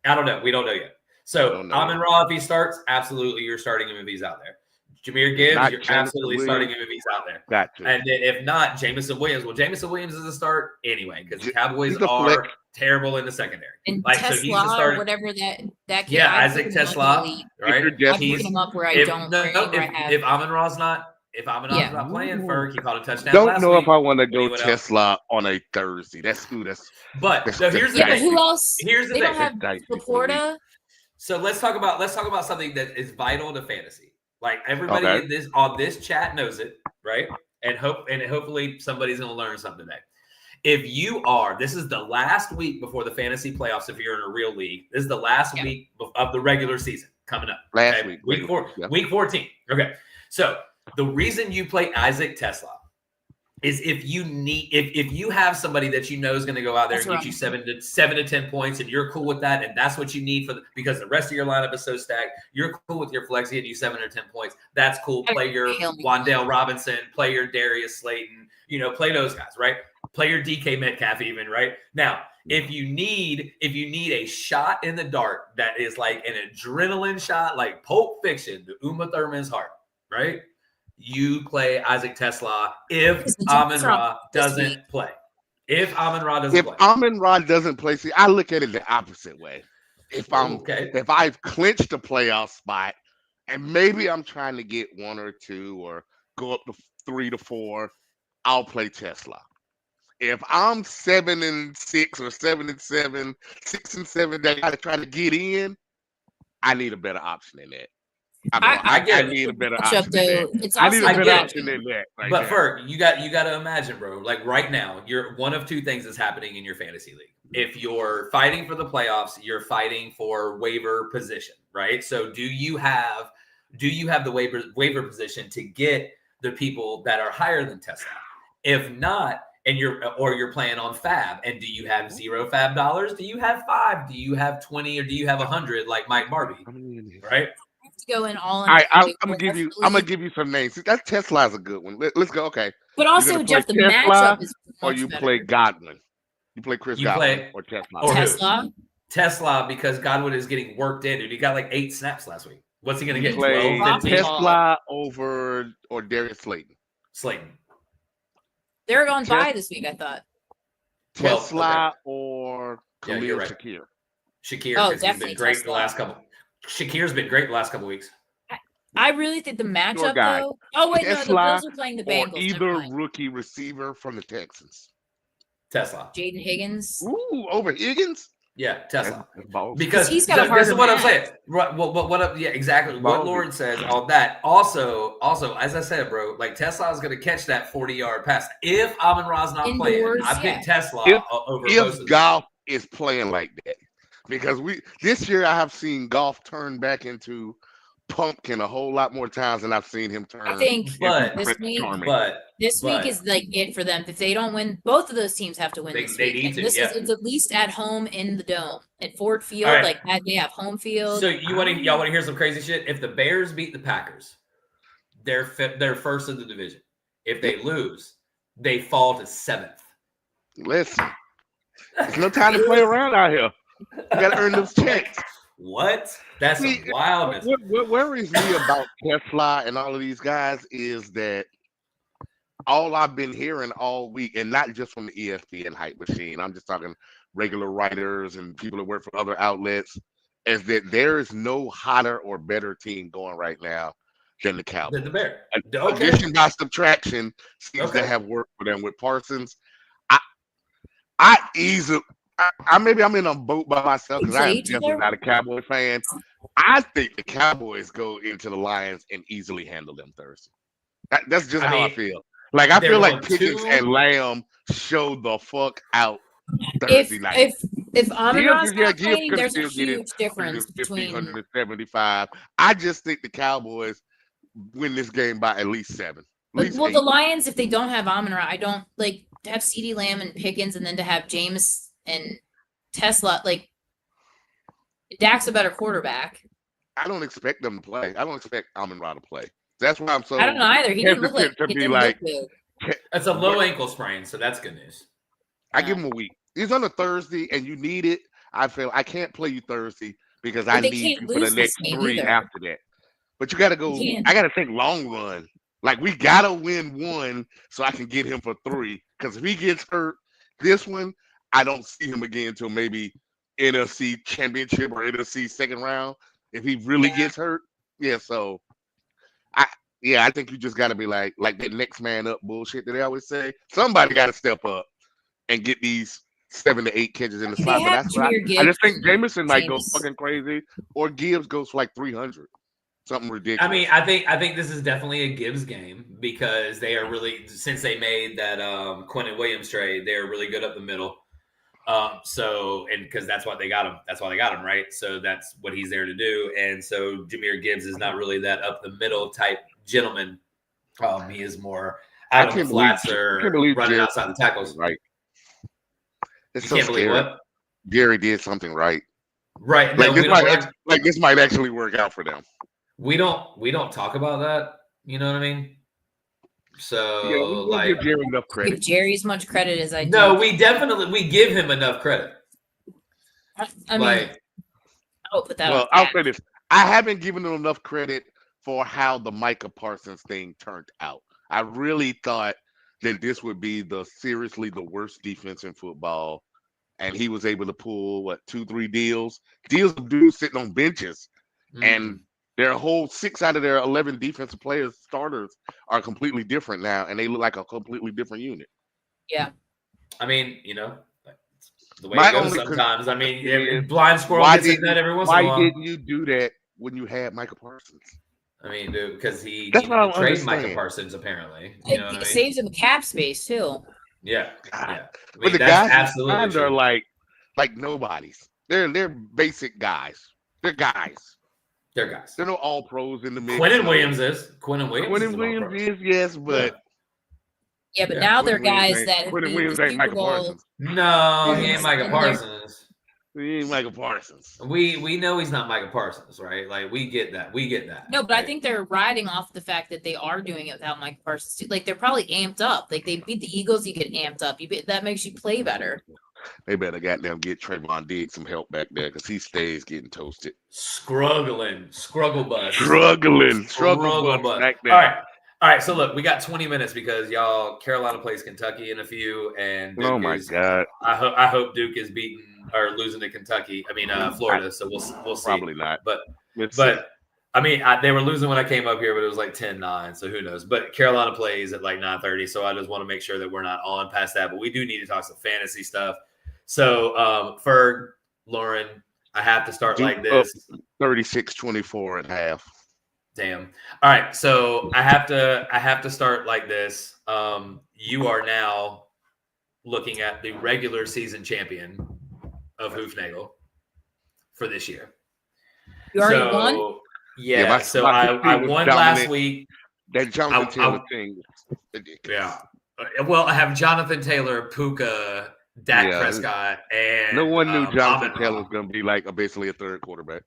I don't know. We don't know yet. So Amon-Ra, if he starts, absolutely you're starting him if he's out there. Jahmyr Gibbs, you're absolutely starting him if he's out there. Gotcha. And then if not, Jameson Williams. Well, Jameson Williams is a start anyway because the Cowboys are terrible in the secondary. And Tesla, or whatever that kid. Yeah, Isaac Tesla, right? I'm picking him up where I don't. If Amon-Ra's not playing, Ferg, he caught a touchdown. Don't know if I want to go Tesla on a Thursday. But here's the thing. But who else? Here's the thing. They don't have Laporta. So let's talk about something that is vital to fantasy. Like everybody on this chat knows it, right? And hopefully somebody's going to learn something today. This is the last week before the fantasy playoffs. If you're in a real league, this is the last week of the regular season coming up. Week 14. Okay. So the reason you play Isaac Tesla is if you have somebody that you know is going to go out there and get you 7 to 10 points, and you're cool with that, and that's what you need because the rest of your lineup is so stacked, you're cool with your flex getting you 7 or 10 points. That's cool. Play your Wan'Dale Robinson, play your Darius Slayton, play those guys, right? Play your DK Metcalf even, right? Now, if you need a shot in the dark that is like an adrenaline shot, like Pulp Fiction, the Uma Thurman's heart, right? You play Isaac Tesla if Amon-Ra doesn't play. If Amon-Ra doesn't play. If Amon-Ra doesn't play, see, I look at it the opposite way. If I've clinched a playoff spot and maybe I'm trying to get 1 or 2 or go up to 3 to 4, I'll play Tesla. If I'm 7-6 or 7-7, 6-7 that I gotta try to get in, I need a better option than that. I need a better option than that. I need a better option than that. But Ferg, you got to imagine, bro. Like right now, you're one of two things is happening in your fantasy league. If you're fighting for the playoffs, you're fighting for waiver position, right? So do you have the waiver position to get the people that are higher than Tesla? If not, and you're playing on Fab, and do you have 0 Fab dollars? Do you have 5? Do you have 20? Or do you have 100 like Mike Barbie? Right? To go in all in. I'm gonna give you some names. That Tesla's a good one. Let's go. Okay. But also, Jeff, the matchup is or you play Godwin. You play Godwin or Tesla. Or Tesla, because Godwin is getting worked in, dude. He got like 8 snaps last week. What's he gonna get? Play 12, Tesla over or Darius Slayton. They're going by this week, I thought. Tesla or Khalil Shakir. Shakir has been great the last couple. Shakir's been great the last couple weeks. I really think the matchup, though. Oh, wait, Tesla, no, the Bills are playing the Bengals. Or either rookie receiver from the Texans. Tesla. Jaden Higgins. Ooh, over Higgins? Yeah, Tesla. Because he's got a hard this is what I'm saying. Right, yeah, exactly. What Lauren says, all that. Also, as I said, bro, like Tesla is going to catch that 40-yard pass. If Amon-Ra's not playing, I pick Tesla over if Goff is playing like that. Because this year I have seen Goff turn back into pumpkin a whole lot more times than I've seen him turn. I think this week is like it for them. If they don't win, both of those teams have to win this week. Need to, it's at least at home in the Dome at Ford Field. Right. Like they have home field. So y'all want to hear some crazy shit? If the Bears beat the Packers, they're first in the division. If they lose, they fall to 7th. Listen, there's no time to play around out here. You got to earn those checks. What? That's wild. What worries me about Tesla and all of these guys is that all I've been hearing all week, and not just from the ESPN hype machine, I'm just talking regular writers and people that work for other outlets, is that there is no hotter or better team going right now than the Cowboys. Than the Bears. Addition by subtraction seems to have worked for them with Parsons. Maybe I'm in a boat by myself because I'm definitely not a Cowboy fan. I think the Cowboys go into the Lions and easily handle them Thursday. That's just how I feel. Like I feel like Pickens and Lamb show the fuck out Thursday night. If Amon-Ra's not playing, there's a huge difference between 175. I just think the Cowboys win this game by at least 7. Well, the Lions, if they don't have Amon-Ra, I don't like to have CeeDee Lamb and Pickens, and then to have James and Tesla, like Dak's a better quarterback. I don't expect them to play. I don't expect Amon-Ra to play. That's why I'm so. I don't know either. He didn't look like to be like. It's a low ankle sprain, so that's good news. I give him a week. He's on a Thursday, and you need it. I feel I can't play you Thursday because I need you for the next 3 after that. But you got to go. I got to think long run. Like we got to win 1 so I can get him for 3. Because if he gets hurt, this one. I don't see him again until maybe NFC Championship or NFC second round. If he really gets hurt, so I think you just got to be like that next man up bullshit that they always say. Somebody got to step up and get these 7 to 8 catches in the slot. But that's what I just think Jameson might go fucking crazy, or Gibbs goes for like 300. Something ridiculous. I mean, I think this is definitely a Gibbs game because they are really, since they made that Quentin Williams trade, they're really good up the middle. Because that's what they got him. That's why they got him, right? So that's what he's there to do. And so Jahmyr Gibbs is not really that up the middle type gentleman. He is more out on the can't believe flats or believe running Jerry outside the tackles. right. It's You so can't believe scary. what? Jerry did something right. Right. No, This might actually work out for them. We don't talk about that. You know what I mean? So Yeah, we don't give Jerry enough Give credit. Jerry as much credit as I do. No, we give him enough credit. I mean, I'll put that. Well, I'll say this: I haven't given him enough credit for how the Micah Parsons thing turned out. I really thought that this would be seriously the worst defense in football, and he was able to pull 2-3 deals of dudes sitting on benches, and their whole 6 out of their 11 defensive players starters are completely different now, and they look like a completely different unit. Yeah, I mean, the way it goes sometimes. I mean, blind squirrel gets in that every once in a while. Why didn't you do that when you had Micah Parsons? I mean, dude, because he That's needed to trade Micah Parsons, apparently. it saves him cap space too. Yeah, yeah. But the guys absolutely are like nobodies. They're basic guys. They're guys. They're no all pros in the mix. Quinnen Williams is. Quinnen Williams is, yes, but yeah, but now they're guys that Quinnen Williams ain't Micah Parsons. No, he ain't Micah Parsons. He ain't Micah Parsons. We know he's not Micah Parsons, right? Like we get that. No, but I think they're riding off the fact that they are doing it without Micah Parsons too. Like they're probably amped up. Like they beat the Eagles, you get amped up. That makes you play better. They better goddamn get Trayvon Diggs some help back there because he stays getting toasted. Struggle bus back there. All right. So look, we got 20 minutes because Carolina plays Kentucky in a few, and Duke oh my god, I hope Duke is beating or losing to Kentucky. I mean Florida. So we'll see. Probably not. But I mean they were losing when I came up here, but it was like 10-9. So who knows? But Carolina plays at like 9:30. So I just want to make sure that we're not on past that. But we do need to talk some fantasy stuff. So Ferg, Lauren, I have to start like this. 36-24 at half. Damn. All right. So I have to start like this. You are now looking at the regular season champion of Hoofnagel for this year. You already won? Yeah. I won last week. That Jonathan Taylor thing. Yeah. Well, I have Jonathan Taylor, Puka, Dak Prescott, and no one knew Jonathan Taylor was going to be like basically a third quarterback.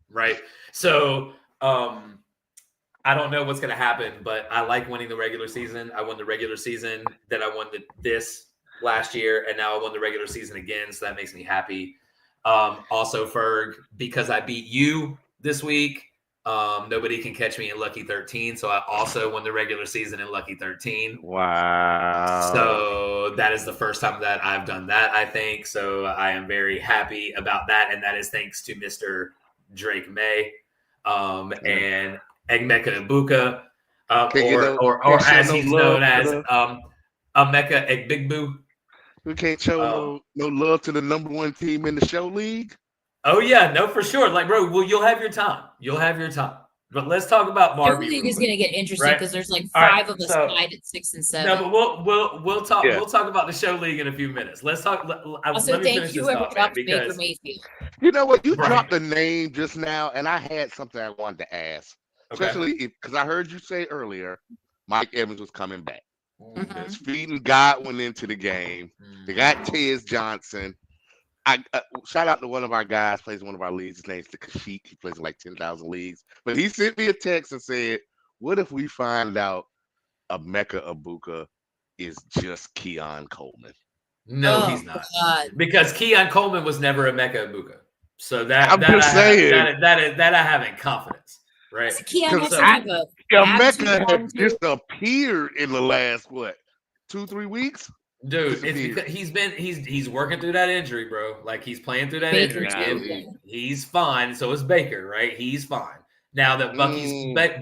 Right. So I don't know what's going to happen, but I like winning the regular season. I won the regular season, then I won this last year, and now I won the regular season again, so that makes me happy. Also, Ferg, because I beat you this week, nobody can catch me in Lucky 13, so I also won the regular season in Lucky 13. Wow. So that is the first time that I've done that, I think. So I am very happy about that, and that is thanks to Mr. Drake May and Egmeka Ibuka, or as he's known as Emeka Egbigbu. We can't show no love to the number one team in the show league. Oh yeah, no, for sure. Like, bro, well, you'll have your time. But let's talk about Barbie. The league is going to get interesting because there's like five of us tied at 6 and 7. No, but we'll talk. Yeah. We'll talk about the show league in a few minutes. Let's talk. Also, let me thank you whoever dropped Baker Mayfield. You know what? You dropped a name just now, and I had something I wanted to ask. Especially because I heard you say earlier, Mike Evans was coming back. Mm-hmm. There's feeding Godwin into the game. They got Tez Johnson. I shout out to one of our guys, plays in one of our leagues. His name's the Kashik. He plays in like 10,000 leagues. But he sent me a text and said, what if we find out Emeka Ibuka is just Keon Coleman? No, he's not. God. Because Keon Coleman was never Emeka Ibuka. So that I have in confidence. Right. Emeka has disappeared in the last 2-3 weeks. Dude, it's because he's working through that injury, bro. Like he's playing through that injury. He's fine. So is Baker, right? He's fine. Now that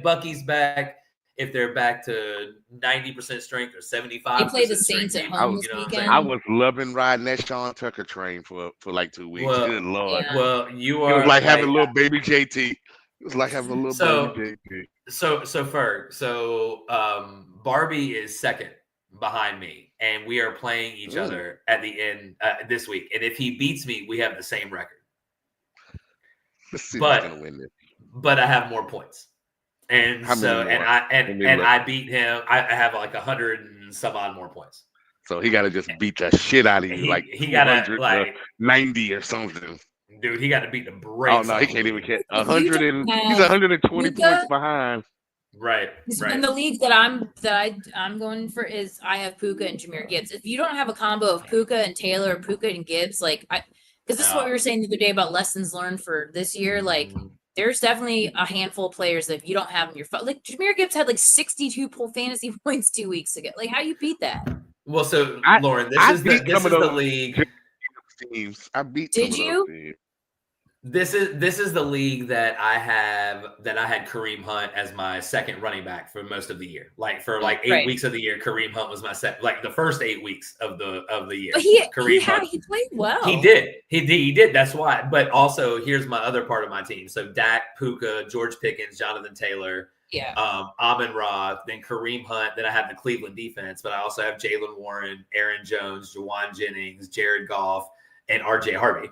Bucky's back, if they're back to 90% strength or 75%. They play the Saints at home this weekend. I was loving riding that Sean Tucker train for like 2 weeks. Good Lord. Yeah. Well, you are. It was like having a little baby JT. It was like having a little baby JT. So Ferg. So Barbie is second behind me, and we are playing each other at the end this week. And if he beats me, we have the same record. Let's see who's gonna win this. But I have more points. And How so, many more? I beat him. I have like 100 and some odd more points. So he got to just beat the shit out of you, like he got to 90 or something. Dude, he got to beat the brakes. Oh no, he can't even hit 100 and have he's 120 Luka, points behind. Right. And the league that I'm going for is I have Puka and Jameer Gibbs. If you don't have a combo of Puka and Taylor, or Puka and Gibbs, like because this is what we were saying the other day about lessons learned for this year. Like there's definitely a handful of players that if you don't have in your like Jameer Gibbs had like 62 fantasy points 2 weeks ago. Like how you beat that? Well, so Lauren, this is the league. Teams. I beat. Did you? This is the league that I had Kareem Hunt as my second running back for most of the year. Like for like 8 weeks of the year, Kareem Hunt was my like the first 8 weeks of the year. But he played well. He did. That's why. But also, here's my other part of my team. So Dak, Puka, George Pickens, Jonathan Taylor, Amon-Ra, then Kareem Hunt. Then I have the Cleveland defense, but I also have Jalen Warren, Aaron Jones, Juwan Jennings, Jared Goff, and RJ Harvey.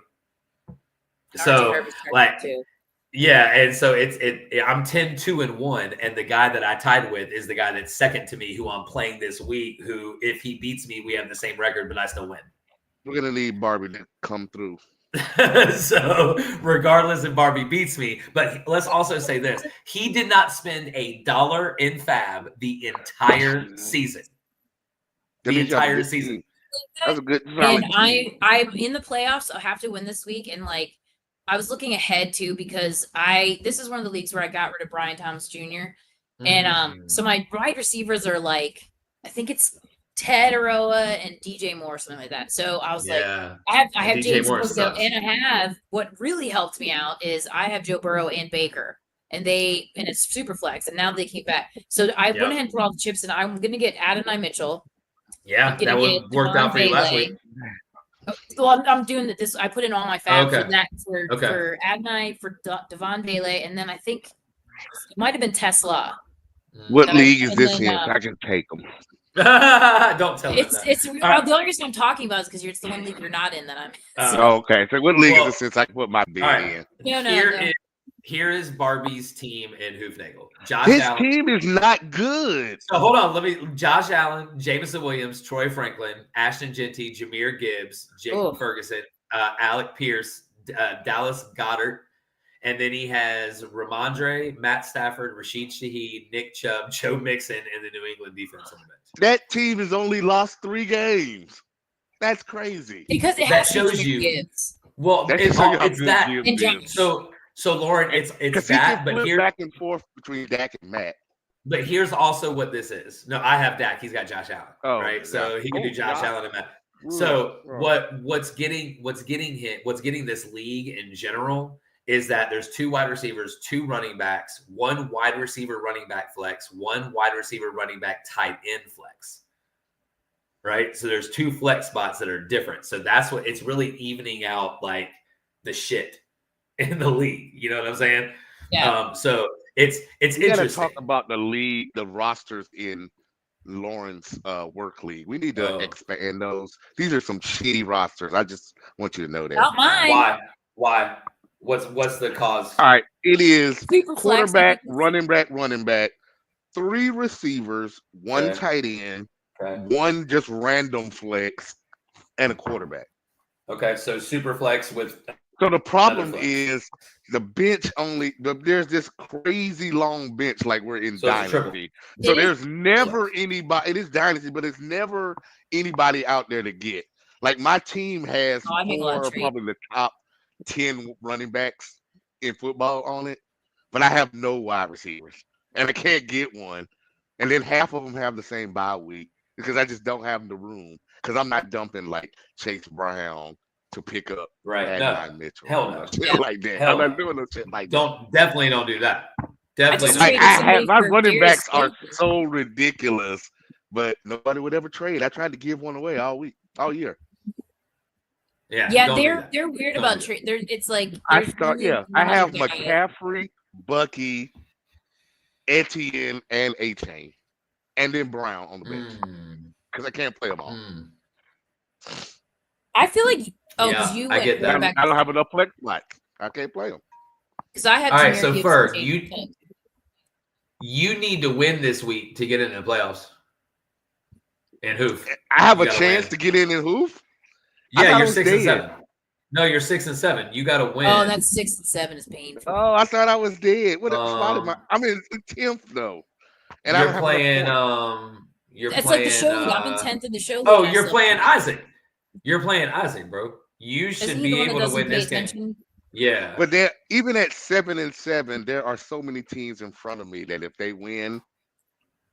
So like, yeah, and so I'm 10-2-1, and the guy that I tied with is the guy that's second to me, who I'm playing this week. Who, if he beats me, we have the same record, but I still win. We're gonna need Barbie to come through. So regardless if Barbie beats me, but let's also say this: he did not spend $1 in Fab the entire season. The entire season. That's a good. And I'm in the playoffs. I have to win this week, and like. I was looking ahead too because this is one of the leagues where I got rid of Brian Thomas Jr. And so my wide receivers are like I think it's Ted Aroa and DJ Moore, something like that. So I was like, I have James Wilson, and I have what really helped me out is I have Joe Burrow and Baker, and it's super flex, and now they came back. So I went ahead and put all the chips, and I'm gonna get Adonai Mitchell. Yeah, that worked out for you last week. Well, I'm doing this. I put in all my fab for that for Adonai, for Devon Bailey, and then I think it might have been Tesla. What league is this in? I can take them. Don't tell me that. It's the only reason I'm talking about is because it's the one league you're not in that I'm in. Okay, so what league is this since I can put my bid in? No. Here is Barbie's team in Hoofnagel. His team is not good. So hold on. Josh Allen, Jameson Williams, Troy Franklin, Ashton Genty, Jameer Gibbs, Jacob Ferguson, Alec Pierce, Dallas Goedert. And then he has Ramondre, Matt Stafford, Rashid Shaheed, Nick Chubb, Joe Mixon, and the New England defense on the bench. That team has only lost 3 games. That's crazy. Because that shows you. Gibbs. Well, it's that. So Lauren, it's that, but here back and forth between Dak and Matt. But here's also what this is. No, I have Dak. He's got Josh Allen, right? So he can do Josh Allen and Matt. So what's getting this league in general is that there's 2 wide receivers, 2 running backs, 1 wide receiver running back flex, 1 wide receiver running back tight end flex. Right? So there's 2 flex spots that are different. So that's what it's really evening out like the shit in the league. You know what I'm saying? Yeah. So it's interesting. Gotta talk about the league, the rosters in Lauren's work league. We need to expand those. These are some shitty rosters. I just want you to know that. Not mine. Why? What's the cause? All right. It is Super quarterback, running back, 3 receivers, 1 tight end, 1 just random flex, and a quarterback. Okay, so super flex with. So the problem is the bench only. There's this crazy long bench, like we're in Dynasty. So there's never anybody. It is Dynasty, but it's never anybody out there to get. Like my team has 4, probably the top 10 running backs in football on it, but I have no wide receivers, and I can't get one. And then half of them have the same bye week because I just don't have the room because I'm not dumping like Chase Brown to pick up Mitchell. Hell no. Like that. I'm not doing no shit like that. Definitely don't do that. Definitely. My running backs are so ridiculous, but nobody would ever trade. I tried to give one away all year. Yeah, they're weird about trade. It's like I have McCaffrey, Bucky, Etienne, and A-Chain, and then Brown on the bench because I can't play them all. I feel like I get that. I don't have enough flex. I can't play them because I had. All right, so Ferg, You need to win this week to get into the playoffs. And hoof. I have a chance to get in and hoof. Yeah, you're 6 and 7. No, you're 6 and 7. You got to win. Oh, that's 6 and 7 is painful. Oh, I thought I was dead. What spot am I? I'm in 10th though, and you're playing. You're it's playing. Like the show league. I'm in 10th in the show league. Oh, you're playing Isaac. You're playing Isaac, bro. You should be able to win this game. Yeah, but even at 7 and 7, there are so many teams in front of me that if they win,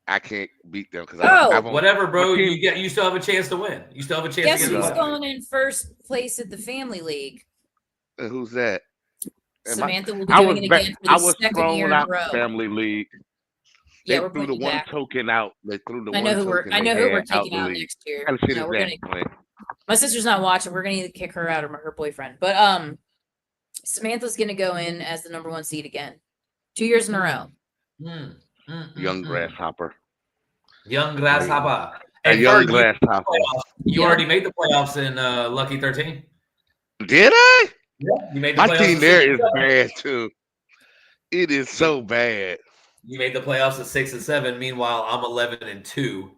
I can't beat them because whatever, bro. You still have a chance to win. You still have a chance. Guess who's going in first place at the family league? And who's that? Samantha will be doing it again for the second year in a row. Family league. Yeah, they threw the one token out. They threw the one token. I know who we're taking out next year. My sister's not watching. We're gonna either kick her out or her boyfriend. But Samantha's gonna go in as the number 1 seed again, 2 years in a row. Young grasshopper. Young grasshopper. And young grasshopper. You already made the playoffs in Lucky 13. Did I? Yeah, you made the my playoffs. Team there is bad too. It is so bad. You made the playoffs at 6 and 7. Meanwhile, I'm 11 and 2.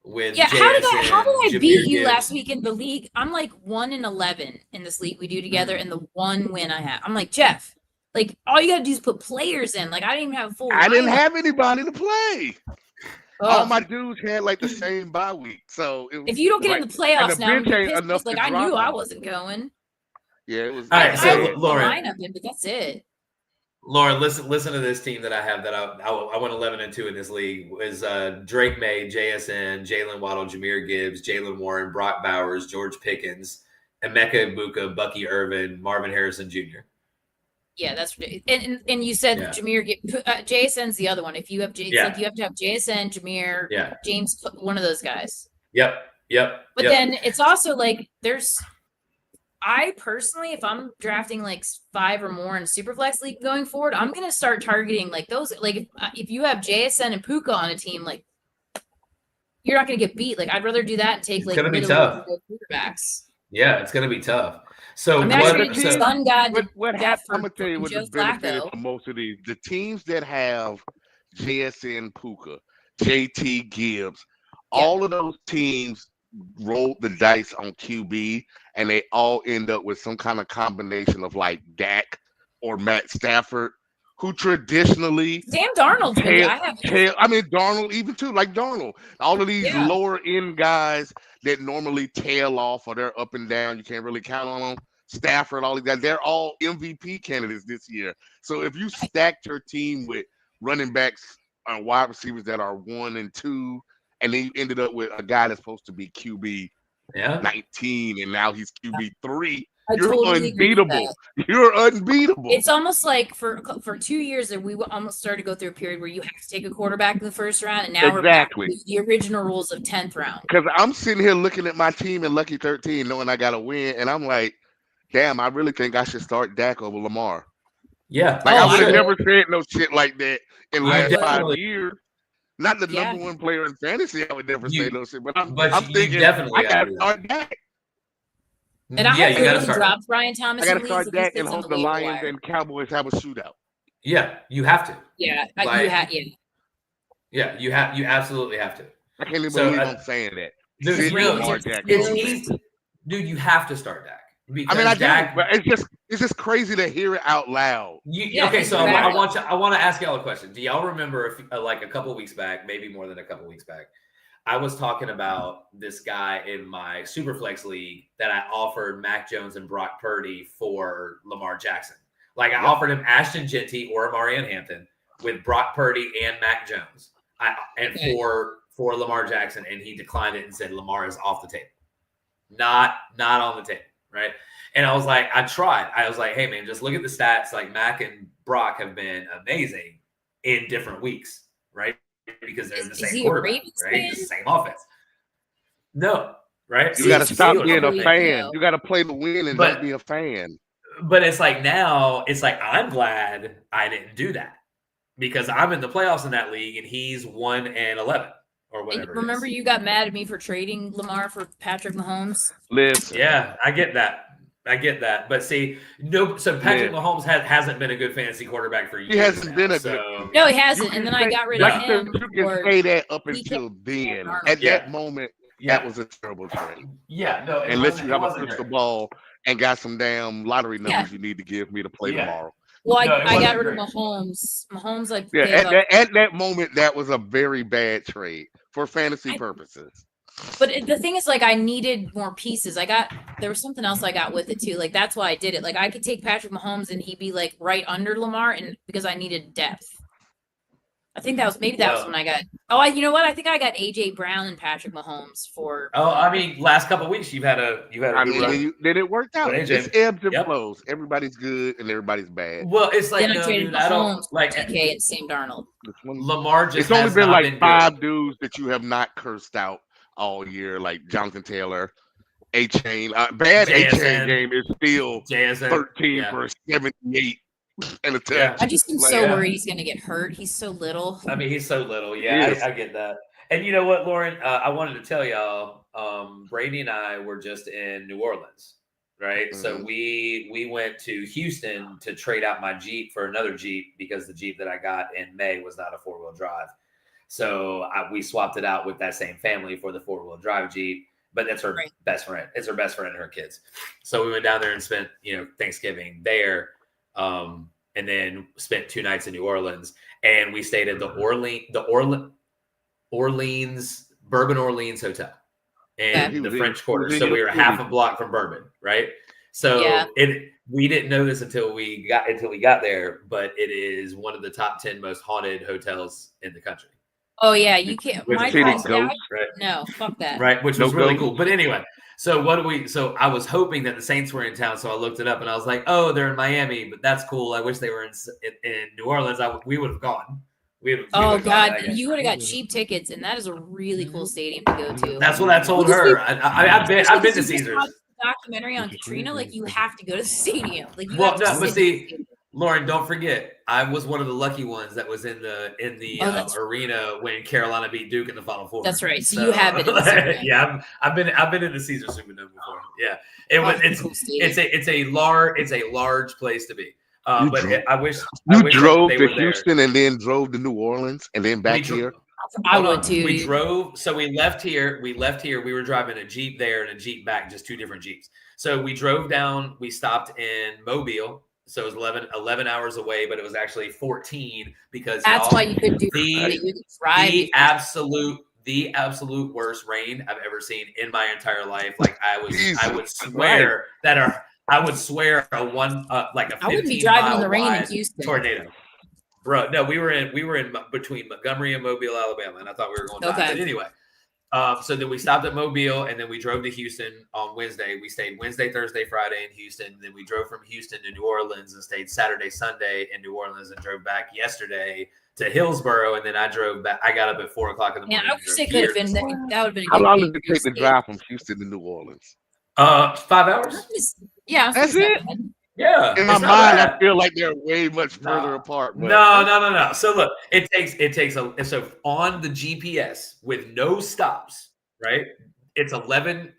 With how did I beat you last week in the league? I'm like 1 and 11 in this league we do together, and the one win I have. I'm like, Jeff, like all you gotta do is put players in. Like I didn't even have a full. I didn't have anybody to play. All my dudes had like the same bye week. So if you don't get in the playoffs now, I knew I wasn't going. Yeah, it was. All right, so Lauren, lineup in, but that's it. Lauren, listen to this team that I have that I went 11 and 2 in this league is Drake May, JSN, Jalen Waddle, Jahmyr Gibbs, Jalen Warren, Brock Bowers, George Pickens, Emeka Egbuka, Bucky Irvin, Marvin Harrison Jr. Yeah, that's and you said Jahmyr JSN's the other one. If you have you have to have JSN, Jahmyr, James, one of those guys. Yep. But then it's also like I personally, if I'm drafting like 5 or more in Superflex League going forward, I'm gonna start targeting like those. Like if you have JSN and Puka on a team, like you're not gonna get beat. Like I'd rather do that and take like it's gonna be tough quarterbacks. Yeah, it's gonna be tough. So what happened? I'm gonna tell you what the benefit for most of these. The teams that have JSN, Puka, JT Gibbs, all of those teams rolled the dice on QB, and they all end up with some kind of combination of like Dak or Matt Stafford, who traditionally Sam Darnold. Darnold even too, like Darnold. All of these lower end guys that normally tail off or they're up and down, you can't really count on them. Stafford, all these guys, they're all MVP candidates this year. So if you stacked your team with running backs and wide receivers that are 1 and 2, and then you ended up with a guy that's supposed to be QB 19, and now he's QB 3. You're totally unbeatable. You're unbeatable. It's almost like for 2 years that we almost started to go through a period where you have to take a quarterback in the first round, and now we're back to the original rules of 10th round. Because I'm sitting here looking at my team in Lucky 13, knowing I got to win, and I'm like, damn, I really think I should start Dak over Lamar. Yeah, I would have never said no shit like that in the last 5 years. Not the number 1 player in fantasy, I would never say no shit. But I'm thinking I got to start Dak. And I have to drop Brian Thomas. I got to start Dak and hope the Lions and Cowboys have a shootout. Yeah, you have to. Yeah, Yeah, you absolutely have to. I can't even believe I'm saying that. Dude, you have to start Dak. I Dak, but it's just crazy to hear it out loud. I want to ask y'all a question. Do y'all remember like a couple weeks back, maybe more than a couple weeks back, I was talking about this guy in my Superflex league that I offered Mac Jones and Brock Purdy for Lamar Jackson. Like I offered him Ashton Genty or Marianne Hampton with Brock Purdy and Mac Jones, for Lamar Jackson, and he declined it and said Lamar is off the table, not on the table, right? And I was like, I tried. I was like, hey man, just look at the stats. Like Mac and Brock have been amazing in different weeks, right? Because they're the same quarterback, right? It's the same offense. No, right? You got to stop being a fan. You got to play to win and not be a fan. But it's like now, it's like I'm glad I didn't do that because I'm in the playoffs in that league and he's 1 and 11 or whatever. And remember, you got mad at me for trading Lamar for Patrick Mahomes. Listen, yeah, I get that. I get that, but see, no. So Patrick Mahomes hasn't been a good fantasy quarterback for years. He hasn't now, been a so. good. No, he hasn't. And then I got rid of him. You can say that up until then. At that moment, that was a terrible trade. Yeah, no. Unless you have a crystal ball and got some damn lottery numbers you need to give me to play tomorrow. Well, I got rid of Mahomes. Mahomes, like, at that moment, that was a very bad trade for fantasy purposes. But the thing is, like, I needed more pieces. There was something else I got with it too. Like, that's why I did it. Like, I could take Patrick Mahomes and he'd be like right under Lamar, and because I needed depth. I think that was when I got. Oh, you know what? I think I got AJ Brown and Patrick Mahomes for. Oh, I mean, last couple of weeks you've had a. Then it worked out. It's ebbs and flows. Everybody's good and everybody's bad. Well, it's like then I traded Mahomes, like TK and Sam Darnold. Lamar just. It's only been like 5 dudes that you have not cursed out all year, like Jonathan Taylor, A-Chain. Bad A-Chain game is still 13 for 78 and a touch. I just am so worried he's going to get hurt. He's so little. I mean, he's so little. Yeah, I get that. And you know what, Lauren? I wanted to tell y'all, Brady and I were just in New Orleans, right? Mm-hmm. So we went to Houston to trade out my Jeep for another Jeep because the Jeep that I got in May was not a 4-wheel drive. So we swapped it out with that same family for the 4-wheel drive Jeep, but that's her best friend. It's her best friend and her kids. So we went down there and spent, Thanksgiving there, and then spent 2 nights in New Orleans. And we stayed at the Bourbon Orleans Hotel in the French Quarter. So we were half a block from Bourbon, right? So we didn't know this until we got there, but it is one of the top 10 most haunted hotels in the country. Oh yeah, you can't. My friend's dad, right? No, fuck that. Right, which was really cool. But anyway, so I was hoping that the Saints were in town, so I looked it up and I was like, oh, they're in Miami, but that's cool. I wish they were in New Orleans. We would have gone. God, you would have got cheap tickets, and that is a really cool stadium to go to. That's what I told her. I've been to Caesars. Documentary on Katrina, like you have to go to the stadium. Like but see, Lauren, don't forget, I was one of the lucky ones that was in the arena when Carolina beat Duke in the Final Four. That's right. So you have it. Yeah, I've been in the Caesars Superdome before. Yeah, it's a large place to be. I wish you drove to Houston and then drove to New Orleans and then back here. I would too. We drove. So we left here. We were driving a Jeep there and a Jeep back, just 2 different Jeeps. So we drove down. We stopped in Mobile. So it was 11 hours away, but it was actually 14 because that's why you could do the absolute worst rain I've ever seen in my entire life. Like I would swear I would swear a 15-mile in the rain in Houston. Tornado. Bro, no, we were in between Montgomery and Mobile, Alabama, and I thought we were going to die. But anyway, so then we stopped at Mobile, and then we drove to Houston on Wednesday. We stayed Wednesday, Thursday, Friday in Houston. Then we drove from Houston to New Orleans and stayed Saturday, Sunday in New Orleans, and drove back yesterday to Hillsboro. And then I drove back. I got up at 4:00 in the morning. Yeah, I wish it could have been. That would have been. How long did it take to drive from Houston to New Orleans? 5 hours. Yeah, that's it. Yeah. In my mind, I feel like they're way much further apart. But. No. So look, it takes so on the GPS with no stops, right? It's 10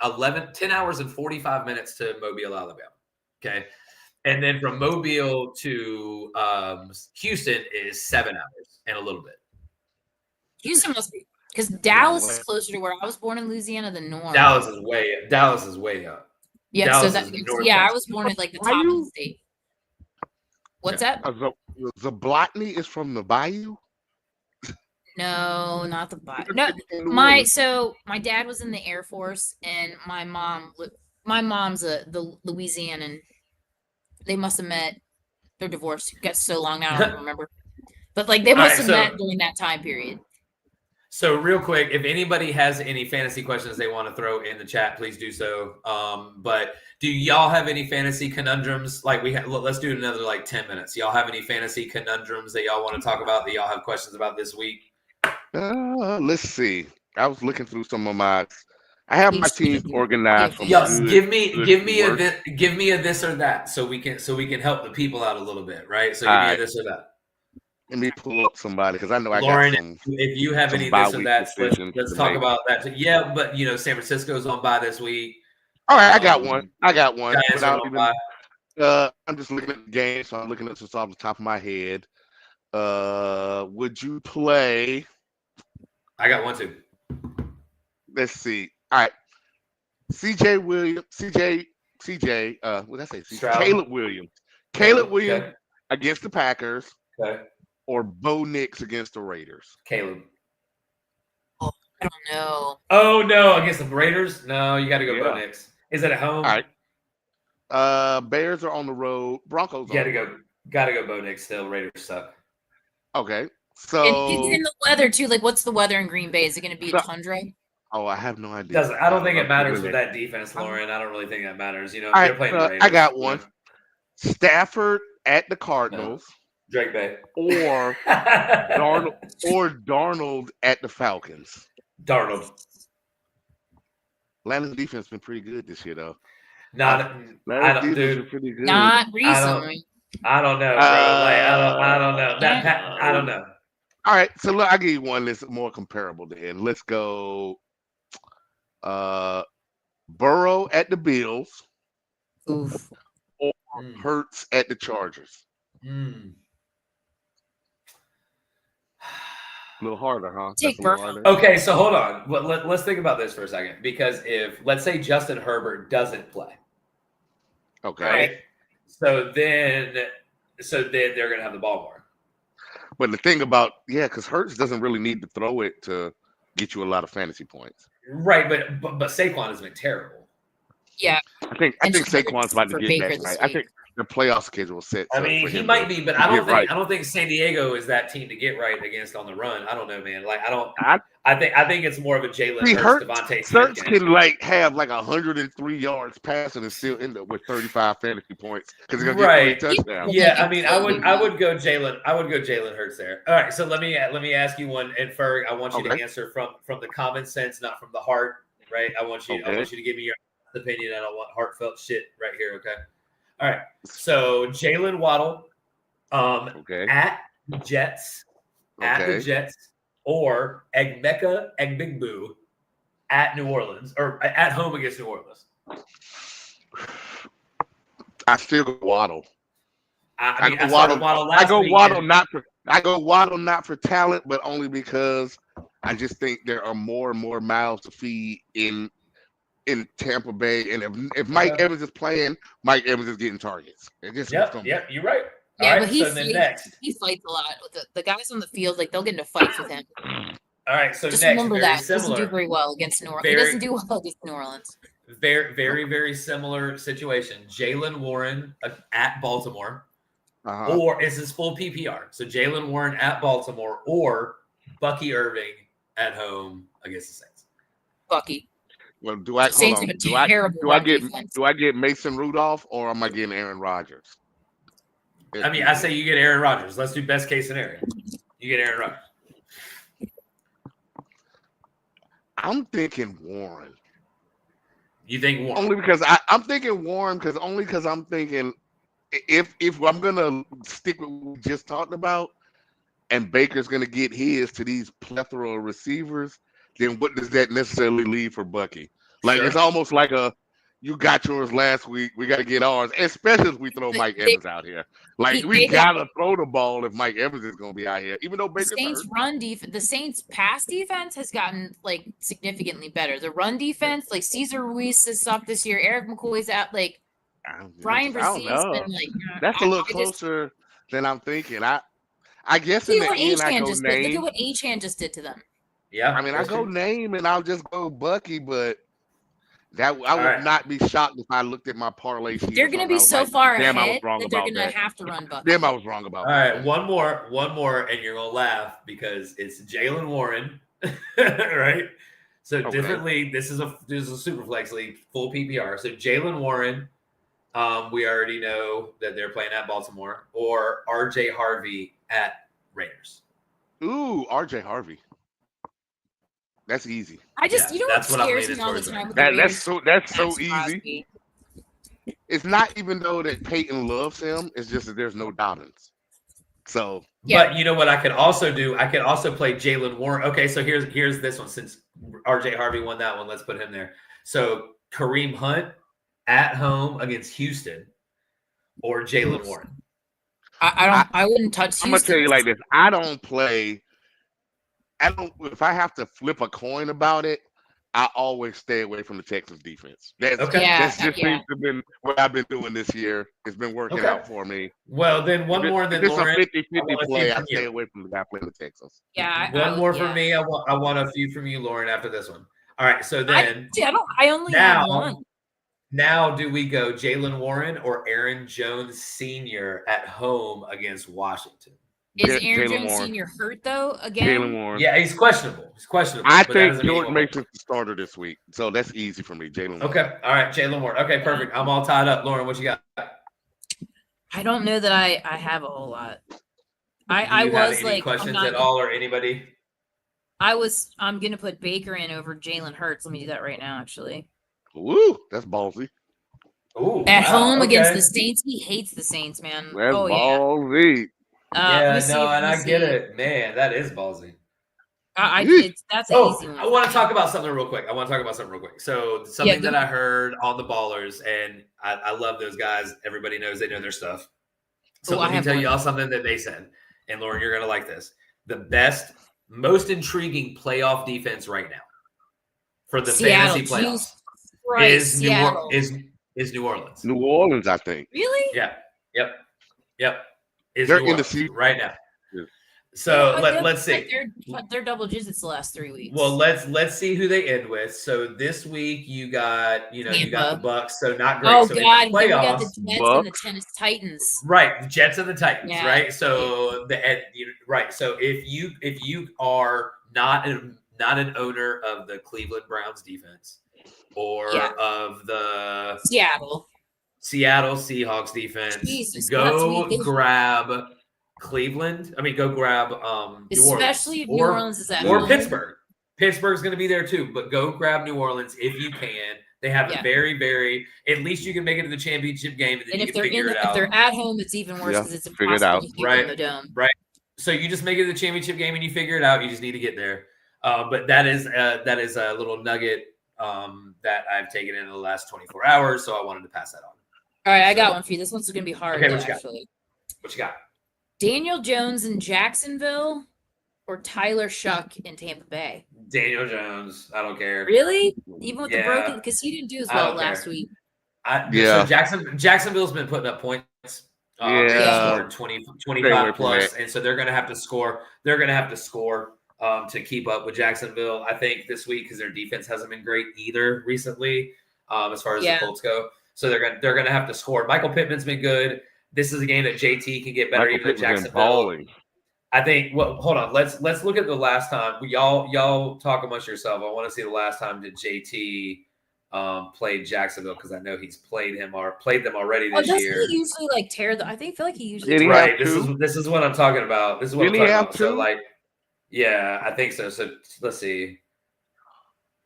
hours and 45 minutes to Mobile, Alabama. Okay. And then from Mobile to Houston is 7 hours and a little bit. Houston must be because Dallas is closer to where I was born in Louisiana than North. Dallas is way up. Yeah, I was born at like the top of the state. What's that? Zablotny is from the Bayou? No, not the Bayou. No, my dad was in the Air Force, and my mom's the Louisianan. They must have met. They're divorced. It got so long now, I don't remember. But like they must have met during that time period. So real quick, if anybody has any fantasy questions they want to throw in the chat, please do so. But do y'all have any fantasy conundrums? Like let's do another 10 minutes. Y'all have any fantasy conundrums that y'all want to talk about that y'all have questions about this week? Let's see. I was looking through some of my. I have my team organized. Give me a this or that so we can help the people out a little bit, right? So give me a this or that. Let me pull up somebody because I know Lauren, got some. If you have any this or that, let's talk about that. Yeah, but San Francisco's on bye this week. All right, I got one. Giants Without are on even, bye. I'm just looking at the game, so I'm looking at this off the top of my head. Would you play? I got one too. Let's see. All right, CJ Williams, CJ. What did I say? Stroud. Caleb Williams. Caleb Williams Okay. against the Packers, Okay. or Bo Nix against the Raiders. Caleb. Oh, I don't know. Oh no, against the Raiders? No, you got to go Yeah. Bo Nix. Is it at home? All right. Bears are on the road. Broncos. You got to go Bo Nix still. Raiders suck. Okay. And So in the weather too. Like, what's the weather in Green Bay? Is it going to be tundra? I have no idea. I don't think it matters with that defense, Lauren. I don't really think that matters. You know, All they're right, playing the Raiders. I got one. Stafford at the Cardinals, Drake Bay. or Darnold at the Falcons. Darnold. Atlanta's defense been pretty good this year, though. I don't, dude. Pretty good. Not recently. I don't know, bro. I don't know. I don't know. All right, so look, I'll give you one that's more comparable then. Let's go Burrow at the Bills, Oof. or Hurts at the Chargers. A little harder, huh? Take Burrow. Okay, so hold on. Let's think about this for a second. Because if, let's say, Justin Herbert doesn't play, Okay. right? So then they're going to have the ball more. But the thing about, because Hurts doesn't really need to throw it to get you a lot of fantasy points. Right, but Saquon has been terrible. Yeah. I think Saquon's about to get that right. I think the playoff schedule set. I mean, he might be, but I don't think San Diego is that team to get right against on the run. I don't know, man. Like I think it's more of a Jalen Hurts, Devontae Smith Hurts game. can have 103 yards passing and still end up with 35 fantasy points because he's gonna get 3 touchdowns. Yeah, I mean, I would go Jalen Hurts there. All right, so let me ask you one, and Ferg, I want you to answer from the common sense, not from the heart, right? I want you to give me your opinion. I don't want heartfelt shit right here, okay? All right, so Jalen Waddle, at the Jets, or Egmeka Egbigbu at New Orleans, or at home against New Orleans. I still go Waddle. I go Waddle not for talent, but only because I just think there are more and more mouths to feed in Tampa Bay, and if Mike Evans is playing, Mike Evans is getting targets. You're right. Yeah, right, but he fights a lot with the guys on the field. Like, they'll get into fights with him. All right, so just next, remember that he doesn't do very well against New Orleans. He doesn't do well against New Orleans. Very, very, very similar situation. Jalen Warren at Baltimore, or this is full PPR. So Jalen Warren at Baltimore, or Bucky Irving at home against the Saints. Bucky. Well, do I get Mason Rudolph, or am I getting Aaron Rodgers? I mean, I say you get Aaron Rodgers. Let's do best case scenario. You get Aaron Rodgers. I'm thinking Warren. You think Warren? Only because I'm thinking Warren because I'm thinking if I'm gonna stick with what we just talked about, and Baker's gonna get his to these plethora of receivers, then what does that necessarily leave for Bucky? Like, it's almost like you got yours last week, we got to get ours, especially if we throw Mike Evans out here. Like, we got to throw the ball if Mike Evans is going to be out here, even though Baker's hurt. The Saints pass defense has gotten, like, significantly better. The run defense, like, Cesar Ruiz is up this year, Eric McCoy's out, like, Brian Bressee's been, like... That's a little closer than I'm thinking. I guess in the end, I go name. Look at what Achane just did to them. Yeah. I mean, I go name, and I'll just go Bucky, but... I would not be shocked if I looked at my parlay sheet. They're going to be so far ahead that they're going to have to run Bucky. Damn, I was wrong about that. All right, one more, and you're going to laugh because it's Jalen Warren, right? So differently, this is a super flex league, full PPR. So Jalen Warren, we already know that they're playing at Baltimore, or RJ Harvey at Raiders. Ooh, RJ Harvey. That's easy. You know what scares me all the time? That's so easy. It's not even though that Peyton loves him. It's just that there's no Dobbins. So, but you know what I could also do? I could also play Jalen Warren. Okay, so here's this one. Since RJ Harvey won that one, let's put him there. So Kareem Hunt at home against Houston, or Jalen Warren? I wouldn't touch I'm gonna tell Houston. you like this. If I have to flip a coin about it, I always stay away from the Texas defense. Okay. That's just seems to have been what I've been doing this year. It's been working out for me. Well, then one more, and then if it's Lauren, a 50-50 play, I stay away from the guy playing the Texans. Yeah. One more for me. I want a few from you, Lauren, after this one. All right. So then I only have one. Now, do we go Jalen Warren or Aaron Jones Sr. at home against Washington? Is Aaron Jones Sr. hurt though? Again, Jalen Warren. Yeah, he's questionable. I think Jordan Mason's the starter this week, so that's easy for me. Jalen Warren. Okay, all right, Jalen Warren. Okay, perfect. I'm all tied up. Lauren, what you got? I don't know that I have a whole lot. I was like, questions at all or anybody? I'm gonna put Baker in over Jalen Hurts. Let me do that right now, actually. Ooh, that's ballsy. Ooh, at home against the Saints, he hates the Saints, man. That's ballsy. And I get it, man. That is ballsy. That's an easy one. I want to talk about something real quick. So something that I heard on the Ballers, and I love those guys. Everybody knows they know their stuff. So let me tell y'all something that they said. And Lauren, you're gonna like this. The best, most intriguing playoff defense right now for the fantasy playoffs is New Orleans. New Orleans, I think. Really? Yeah. Yep. They're in the season right now. Yeah. So let's see. They're double digits the last 3 weeks. Well, let's see who they end with. So this week you got the Bucks. So not great. Oh so God, in the playoffs, we got the Jets and the Tennessee Titans. Right, the Jets and the Titans. Yeah. Right. So So if you are not an owner of the Cleveland Browns defense or of the Seattle Seahawks defense, go grab Cleveland. Go grab New Orleans. Especially if New Orleans is at home. Or Pittsburgh. Pittsburgh's going to be there too, but go grab New Orleans if you can. They have a very, very. At least you can make it to the championship game, and then you can figure it out. If they're at home, it's even worse because it's impossible to keep in the dome. Right. So you just make it to the championship game, and you figure it out. You just need to get there. But that is a little nugget that I've taken in the last 24 hours. So I wanted to pass that on. All right, I got one for you. This one's going to be hard. Okay, what you got? Daniel Jones in Jacksonville or Tyler Shuck in Tampa Bay? Daniel Jones. I don't care. Really? Even with the broken, because he didn't do as well last week. So Jacksonville's been putting up points. They scored 25 plus, and so they're going to have to score. They're going to have to score to keep up with Jacksonville. I think this week because their defense hasn't been great either recently, as far as the Colts go. So they're going to have to score. Michael Pittman's been good. This is a game that JT can get better even than Jacksonville. I think. Well, hold on. Let's look at the last time. Y'all talk amongst yourself. I want to see the last time that JT played Jacksonville because I know he's played them already this year. Doesn't he usually tear the? I feel like he usually right. This is what I'm talking about. This is what I'm talking about. So I think so. So let's see.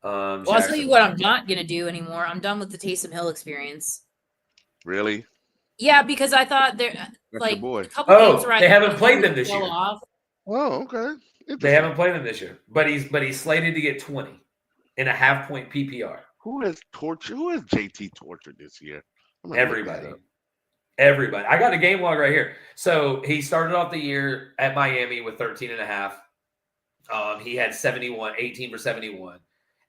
I'll tell you what I'm not gonna do anymore. I'm done with the Taysom Hill experience. Really? Yeah, because I thought they're a couple games where they haven't played them this year. Oh, okay. They haven't played them this year, but he's slated to get 20 in a half-point PPR. Who has JT tortured this year? Everybody. I got a game log right here. So he started off the year at Miami with 13.5. He had 18 for 71.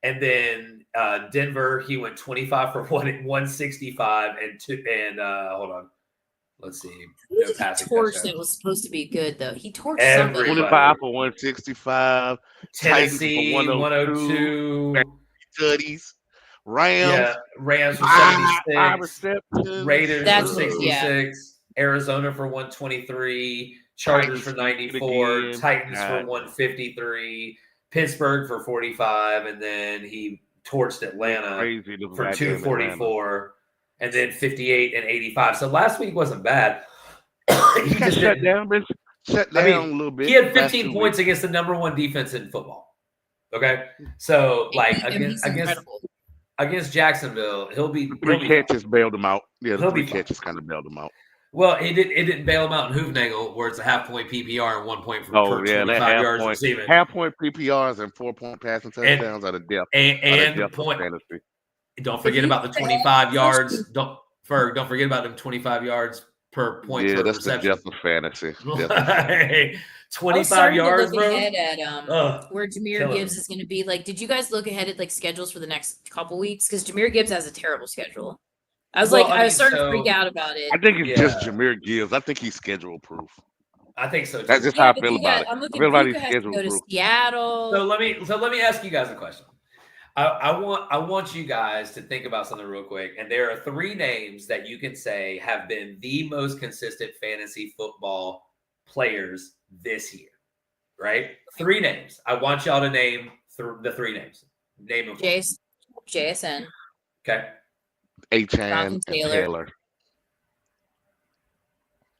And then Denver, he went 25 for 165 and hold on. Let's see. No passing torch that was supposed to be good though. He torched somebody. 25 for 165. Tennessee for 102. Goodies. Rams. Yeah, Rams for 76. Raiders for 66. Arizona for 123. Chargers for 94. Titans for 153. Pittsburgh for 45, and then he torched Atlanta for 244, and then 58 and 85. So last week wasn't bad. He just shut down a little bit. He had 15 points against the number one defense in football. Okay, so against Jacksonville, he'll be three catches bailed him out. Yeah, the three catches kind of bailed him out. Well, it didn't bail him out in Hoofnagel, where it's a half-point PPR and 1 point for 25 yards receiving. Half-point PPRs and 4-point passing touchdowns are the depth. And Don't forget about the 25 yards. Don't forget about them 25 yards per point per that's reception. the death of fantasy. Like, I 25 was starting yards, to look bro. ahead at where Jahmyr killing Gibbs me. is going to be. Like, did you guys look ahead at like schedules for the next couple weeks? Because Jahmyr Gibbs has a terrible schedule. I was Well, like, I I was mean, starting to so- freak out about it. I think it's just Yeah. Jahmyr Gibbs. I think he's schedule proof. I think so too. That's just Yeah, how I but feel you about got, it. I'm I looking. feel about Puka his has to schedule go to proof. Seattle. So let me ask you guys a question. I want you guys to think about something real quick. And there are 3 names that you can say have been the most consistent fantasy football players this year, right? 3 names. I want y'all to name the 3 names. Name them. JSN. Okay. Achane Jonathan and Taylor. Taylor.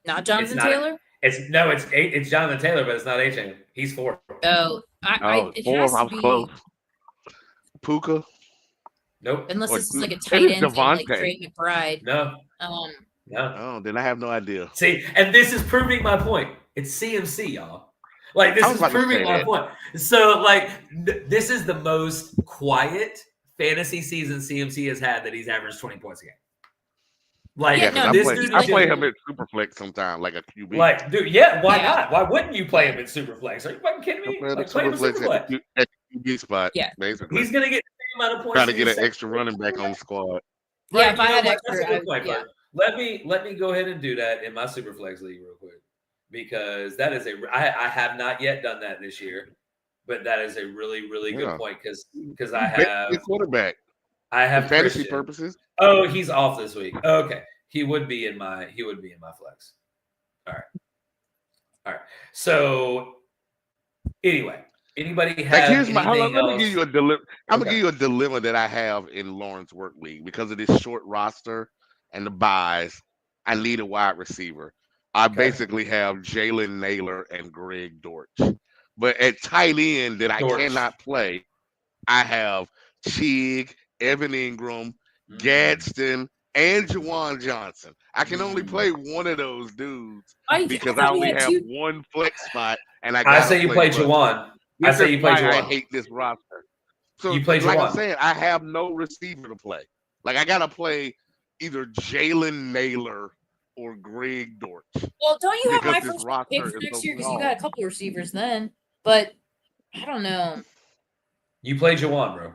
Not Jonathan Taylor? It's Jonathan Taylor, but it's not Achane. He's 4. Oh, it 4. has I to was be. close. Puka. Nope. Unless this is like a It tight is end thing, like Devontae. Trey McBride. No. Um, No. Oh, then I have no idea. See, and this is proving my point. It's CMC, y'all. Like, this I was is about to proving say my that. point. So, like, this is the most quiet fantasy season CMC has had that he's averaged 20 points a game. Like, Yeah, Yeah, no, this because dude I is play just, him at Superflex sometime, like a QB. like, dude, yeah, why Yeah. not? Why wouldn't you play him in Superflex? Are you fucking kidding I me? play at Like, the play him in Superflex Superflex. at the QB spot, Yeah. basically. He's gonna get the same amount of points. Trying to as get you an say. extra running back on the squad. Yeah, Right, if I had what? extra, That's a good point, yeah. Bert. Let me go ahead and do that in my Superflex league real quick, because that is I have not yet done that this year, but that is a really good Yeah. point because You I bet have your quarterback I for have fantasy Christian. purposes. Oh, he's off this week. Okay, he would be in my flex. All right. So anyway, anybody Like, have here's anything let me else? give you a dilemma. I'm Okay. gonna give you a dilemma that I have in Lawrence Work League because of this short roster and the buys. I need a wide receiver. I basically have Jalen Naylor and Greg Dortch, but at tight end that I Dortch. cannot play, I have Chig, Evan Ingram, Mm. Gadsden, and Jawan Johnson. I can only Mm. play one of those dudes I because thought I we only had have 2. one flex spot, and I I gotta say you play both. Jawan. I This say is you play why I Jawan. hate this roster. So, You play like I'm Jawan. saying, I have no receiver to play. Like, I gotta play either Jalen Naylor or Greg Dortch. Well, don't you have because my this first roster pick is for so next year? Because you small. got a couple receivers then. But I don't know. You play Jawan, bro.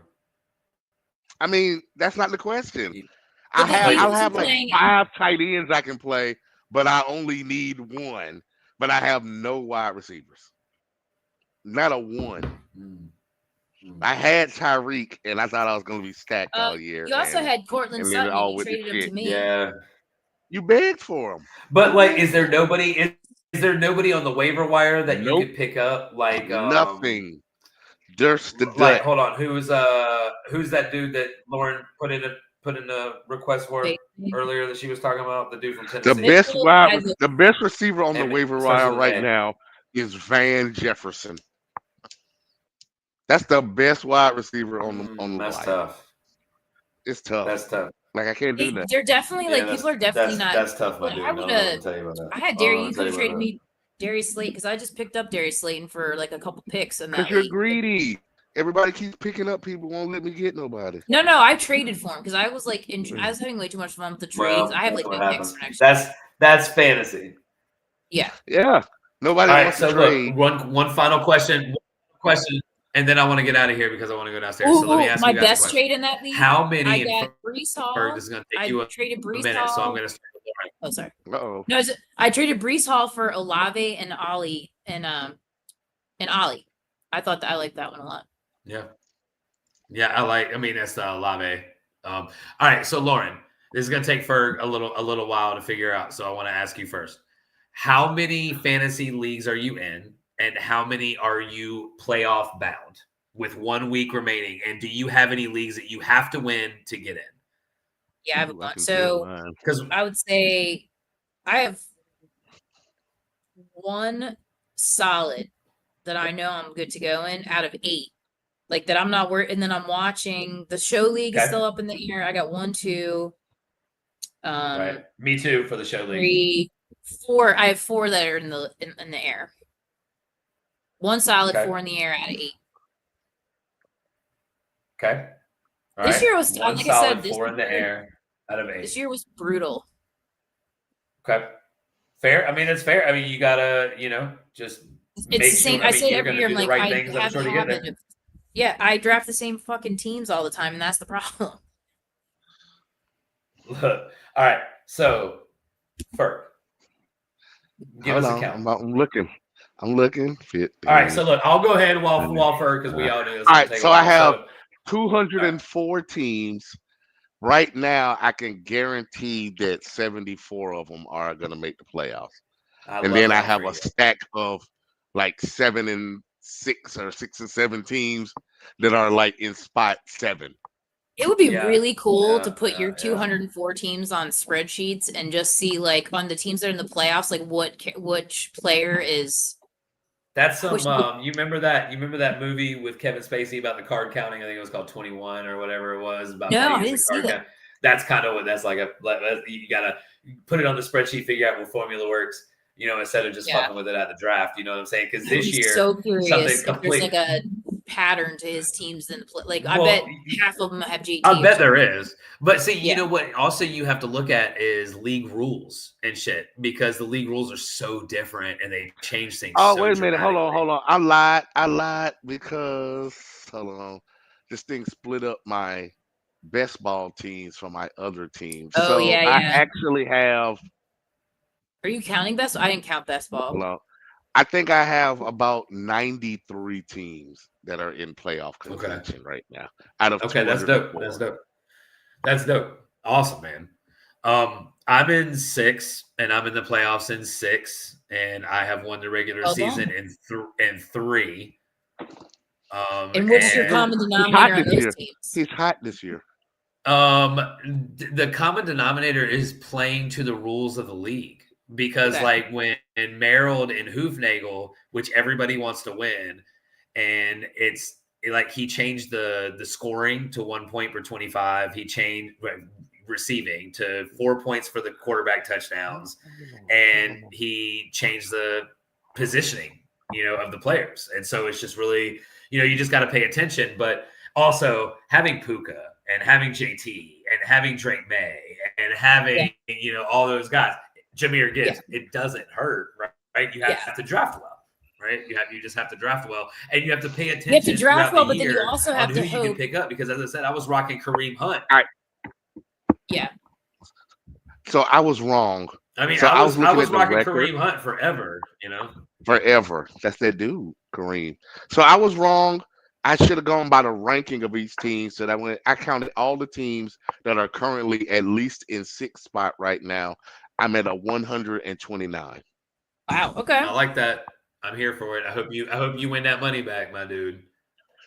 I mean, that's not the question. But the play I'll Eagles have are like playing. 5 tight ends I can play, but I only need one. But I have no wide receivers. Not a one. I had Tyreek, and I thought I was going to be stacked all year. You also had Cortland and then it Sutton, all and you went to traded him to shit. me. Yeah. You begged for him. But like, is there nobody on the waiver wire that you Nope. could pick up? Like Nothing. There's the like, hold on, who's that dude that Lauren put in a request for earlier that she was talking about? The dude from Tennessee. The best receiver on the waiver wire right A. now is Van Jefferson. That's the best wide receiver on the That's wire. tough. It's tough. That's tough. Like, I can't do that. They're definitely like people are definitely not. That's tough, my dude. I would have. tell you about that. I had Darius. You could have traded me Darius Slayton because I just picked up Darius Slayton for like a couple picks in that. Because you're greedy. Everybody keeps picking up people, won't let me get nobody. No, I traded for him because I was like, I was having way too much fun with the trades. I have like no picks for next year. That's fantasy. Yeah. Yeah. Nobody wants to trade. Look, one final question, and then I want to get out of here because I want to go downstairs. Ooh, so let me ask my you guys best trade in that league. How many? I got Brees Hall. This is going to take you traded Brees minute, Hall. so I'm going to start with Lauren. Oh, sorry. Uh-oh. No, I traded Brees Hall for Olave and Ollie and Ollie. I thought that I liked that one a lot. Yeah. Yeah, I mean, that's the Olave. All right, so Lauren, this is going to take Ferg a little while to figure out. So I want to ask you first. How many fantasy leagues are you in, and how many are you playoff bound with 1 week remaining? And do you have any leagues that you have to win to get in? Yeah, I have a bunch. So because I would say I have one solid that I know I'm good to go in out of 8. Like that I'm not worried. And then I'm watching the show league is still up in the air. I got 1, 2. Right. Me too for the show3, league. 4. I have 4 that are in the air. 1 solid, 4 in the air out of 8. Okay. All This right. year was, One like I solid, said, this 4 in the air out of 8. This year was brutal. Okay. Fair. I mean, it's fair. I mean, you gotta, just It's make the same. sure. I I mean, say it you're every gonna year. I'm do the like, right I things, I'm have sure, the to get habit there. of, yeah, I draft the same fucking teams all the time, and that's the problem. Look. All right. So, Ferg, give Hold us a on. count. I'm looking. I'm looking. 15. All right. So look, I'll go ahead while Ferg, because we all knew this All was gonna right. take a So I while. have So 204 teams. Right now, I can guarantee that 74 of them are going to make the playoffs. I And love then I that have for a you. stack of like 7 and 6 or 6 and 7 teams that are like in spot 7. It would be Yeah. really cool to Yeah, put yeah, your yeah. 204 teams on spreadsheets and just see, like, on the teams that are in the playoffs, like which player is. That's some. Which, You remember that? You remember that movie with Kevin Spacey about the card counting? I think it was called 21 or whatever it was about No, I Vegas didn't and see card that. count. That's kind of what that's like. You gotta put it on the spreadsheet, figure out what formula works. Instead of just fucking with it at the draft. You know what I'm saying? Because I'd this be year, so curious something if there's complete. like a pattern to his teams in the play. Like, I Well, bet half of them have JT. I bet there is. But see, you Yeah. know what? Also, you have to look at is league rules and shit, because the league rules are so different and they change things. Oh, so wait a minute. Hold dramatically. on. I lied because, hold on. This thing split up my best ball teams from my other teams. Oh, So yeah, I yeah. actually have, Are you counting best? I didn't count best ball. hold on. I think I have about 93 teams that are in playoff contention right now out of Okay, that's dope. 204. That's dope. Awesome, man. I'm in 6, and I'm in the playoffs in 6, and I have won the regular Well season done. in 3. And what's your and, common He's denominator hot on this those year. teams? He's hot this year. the common denominator is playing to the rules of the league, because Okay. like when Merrill and Hoofnagel, which everybody wants to win, and it's like he changed the scoring to 1 point per 25. He changed receiving to 4 points for the quarterback touchdowns, and he changed the positioning, of the players. And so it's just really, you just got to pay attention. But also having Puka and having JT and having Drake May and having, all those guys, Jahmyr Gibbs, it doesn't hurt, right? You have to draft well, right? You just have to draft well, and you have to pay attention. You have to draft well, the but then you also have to who you can pick up, because as I said, I was rocking Kareem Hunt. Yeah. So I was wrong. I mean, So I was looking at the rocking record. Kareem Hunt forever, Forever. That's that dude, Kareem. So I was wrong. I should have gone by the ranking of each team. So that when I counted all the teams that are currently at least in 6th spot right now, I'm at a 129. Wow. Okay. I like that. I'm here for it. I hope you win that money back, my dude.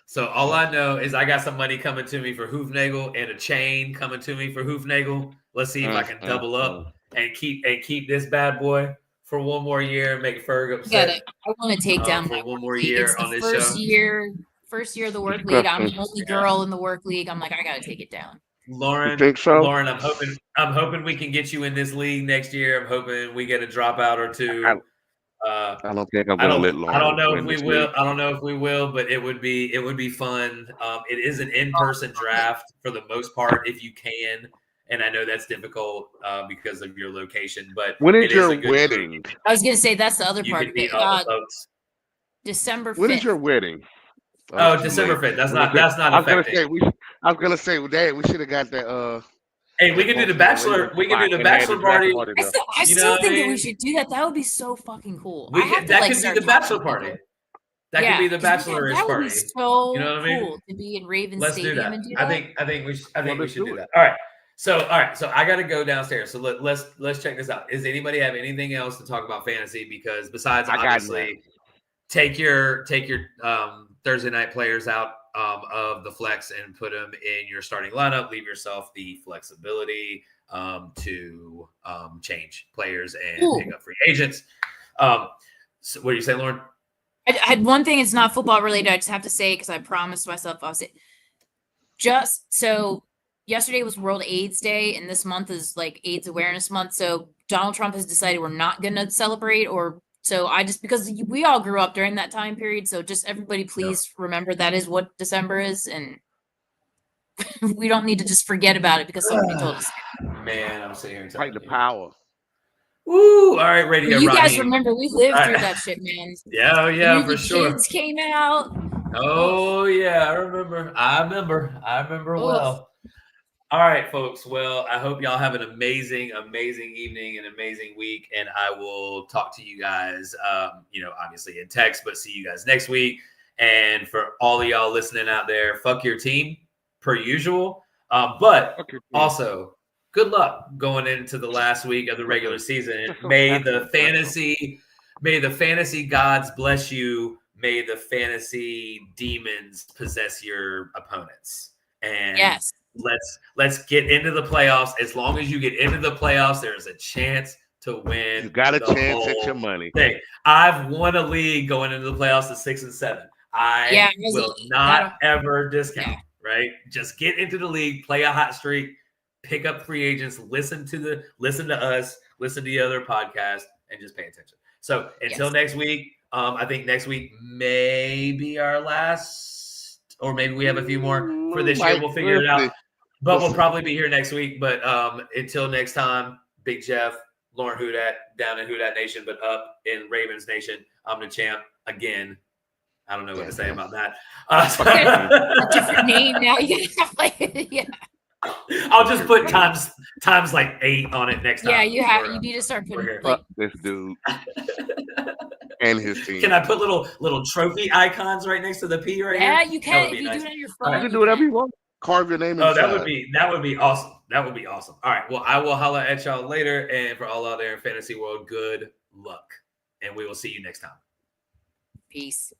So all I know is I got some money coming to me for Hoofnagel and a chain coming to me for Hoofnagel. Let's see if I can double up and keep this bad boy for one more year and make Ferg upset. I want to take down for my one work more league. year It's the on this first show. First year of the work league. I'm the only girl in the work league. I'm like, I gotta take it down. Lauren, you think so? Lauren, I'm hoping we can get you in this league next year. I'm hoping we get a dropout or two. I don't think I'm gonna let Lauren. I don't know if win we this will. league. I don't know if we will, but it would be fun. It is an in-person draft for the most part, if you can. And I know that's difficult because of your location. But When is it your a good wedding? group. I was gonna say that's the other You part can of meet it. all the folks. December 5th. When is your wedding? Oh, December 5th. That's not affecting. I was gonna say, Dad, we should have got that. Hey, we can do the bachelor. We can do the bachelor party. I still think that we should do that. That would be so fucking cool. That could be the bachelor party. That could be the bachelor's that would party. be so You know what I mean? cool to be in Raven Let's Stadium do that. and do that. I think we should do it. that. All right. So I got to go downstairs. So let's check this out. Does anybody have anything else to talk about fantasy? Because besides obviously take your Thursday night players out of the flex and put them in your starting lineup. Leave yourself the flexibility to change players and pick up free agents. So what do you say, Lauren? I had one thing. It's not football related. I just have to say because I promised myself I'll say. Just so yesterday was World AIDS Day, and this month is like AIDS Awareness Month. So Donald Trump has decided we're not going to celebrate, because we all grew up during that time period. So just everybody, please remember that is what December is, and We don't need to just forget about it because somebody told us. Man, I'm sitting here Fight telling the you. power. Woo! All right, Radio You guys Raheem. remember we lived All through right. that shit, man. Yeah, The yeah, movie for sure. Kids came out. Oh yeah, I remember Oof. well. All right, folks. Well, I hope y'all have an amazing evening and amazing week. And I will talk to you guys, obviously in text, but see you guys next week. And for all of y'all listening out there, fuck your team per usual. But also, good luck going into the last week of the regular season. May the fantasy gods bless you. May the fantasy demons possess your opponents. And yes. Let's get into the playoffs. As long as you get into the playoffs, there's a chance to win. You got a chance at your money. Thing. I've won a league going into the playoffs at 6 and 7. I will not ever discount. Right? Just get into the league, play a hot streak, pick up free agents, listen to us, listen to the other podcast, and just pay attention. So until next week, I think next week may be our last, or maybe we have a few more for this year. We'll figure it out. But we'll probably be here next week. But until next time, Big Jeff, Lauren Houdat, down in Houdat Nation, but up in Ravens Nation. I'm the champ again. I don't know what to say about that. A different name now. You have I'll just put times like 8 on it next time. Yeah, you need to start putting fuck this dude and his team. Can I put little trophy icons right next to the P right here? Yeah, you can if you do it on your phone. You can do whatever you want. Carve your name inside. That would be awesome. That would be awesome. All right. Well, I will holler at y'all later. And for all out there in fantasy world, good luck. And we will see you next time. Peace.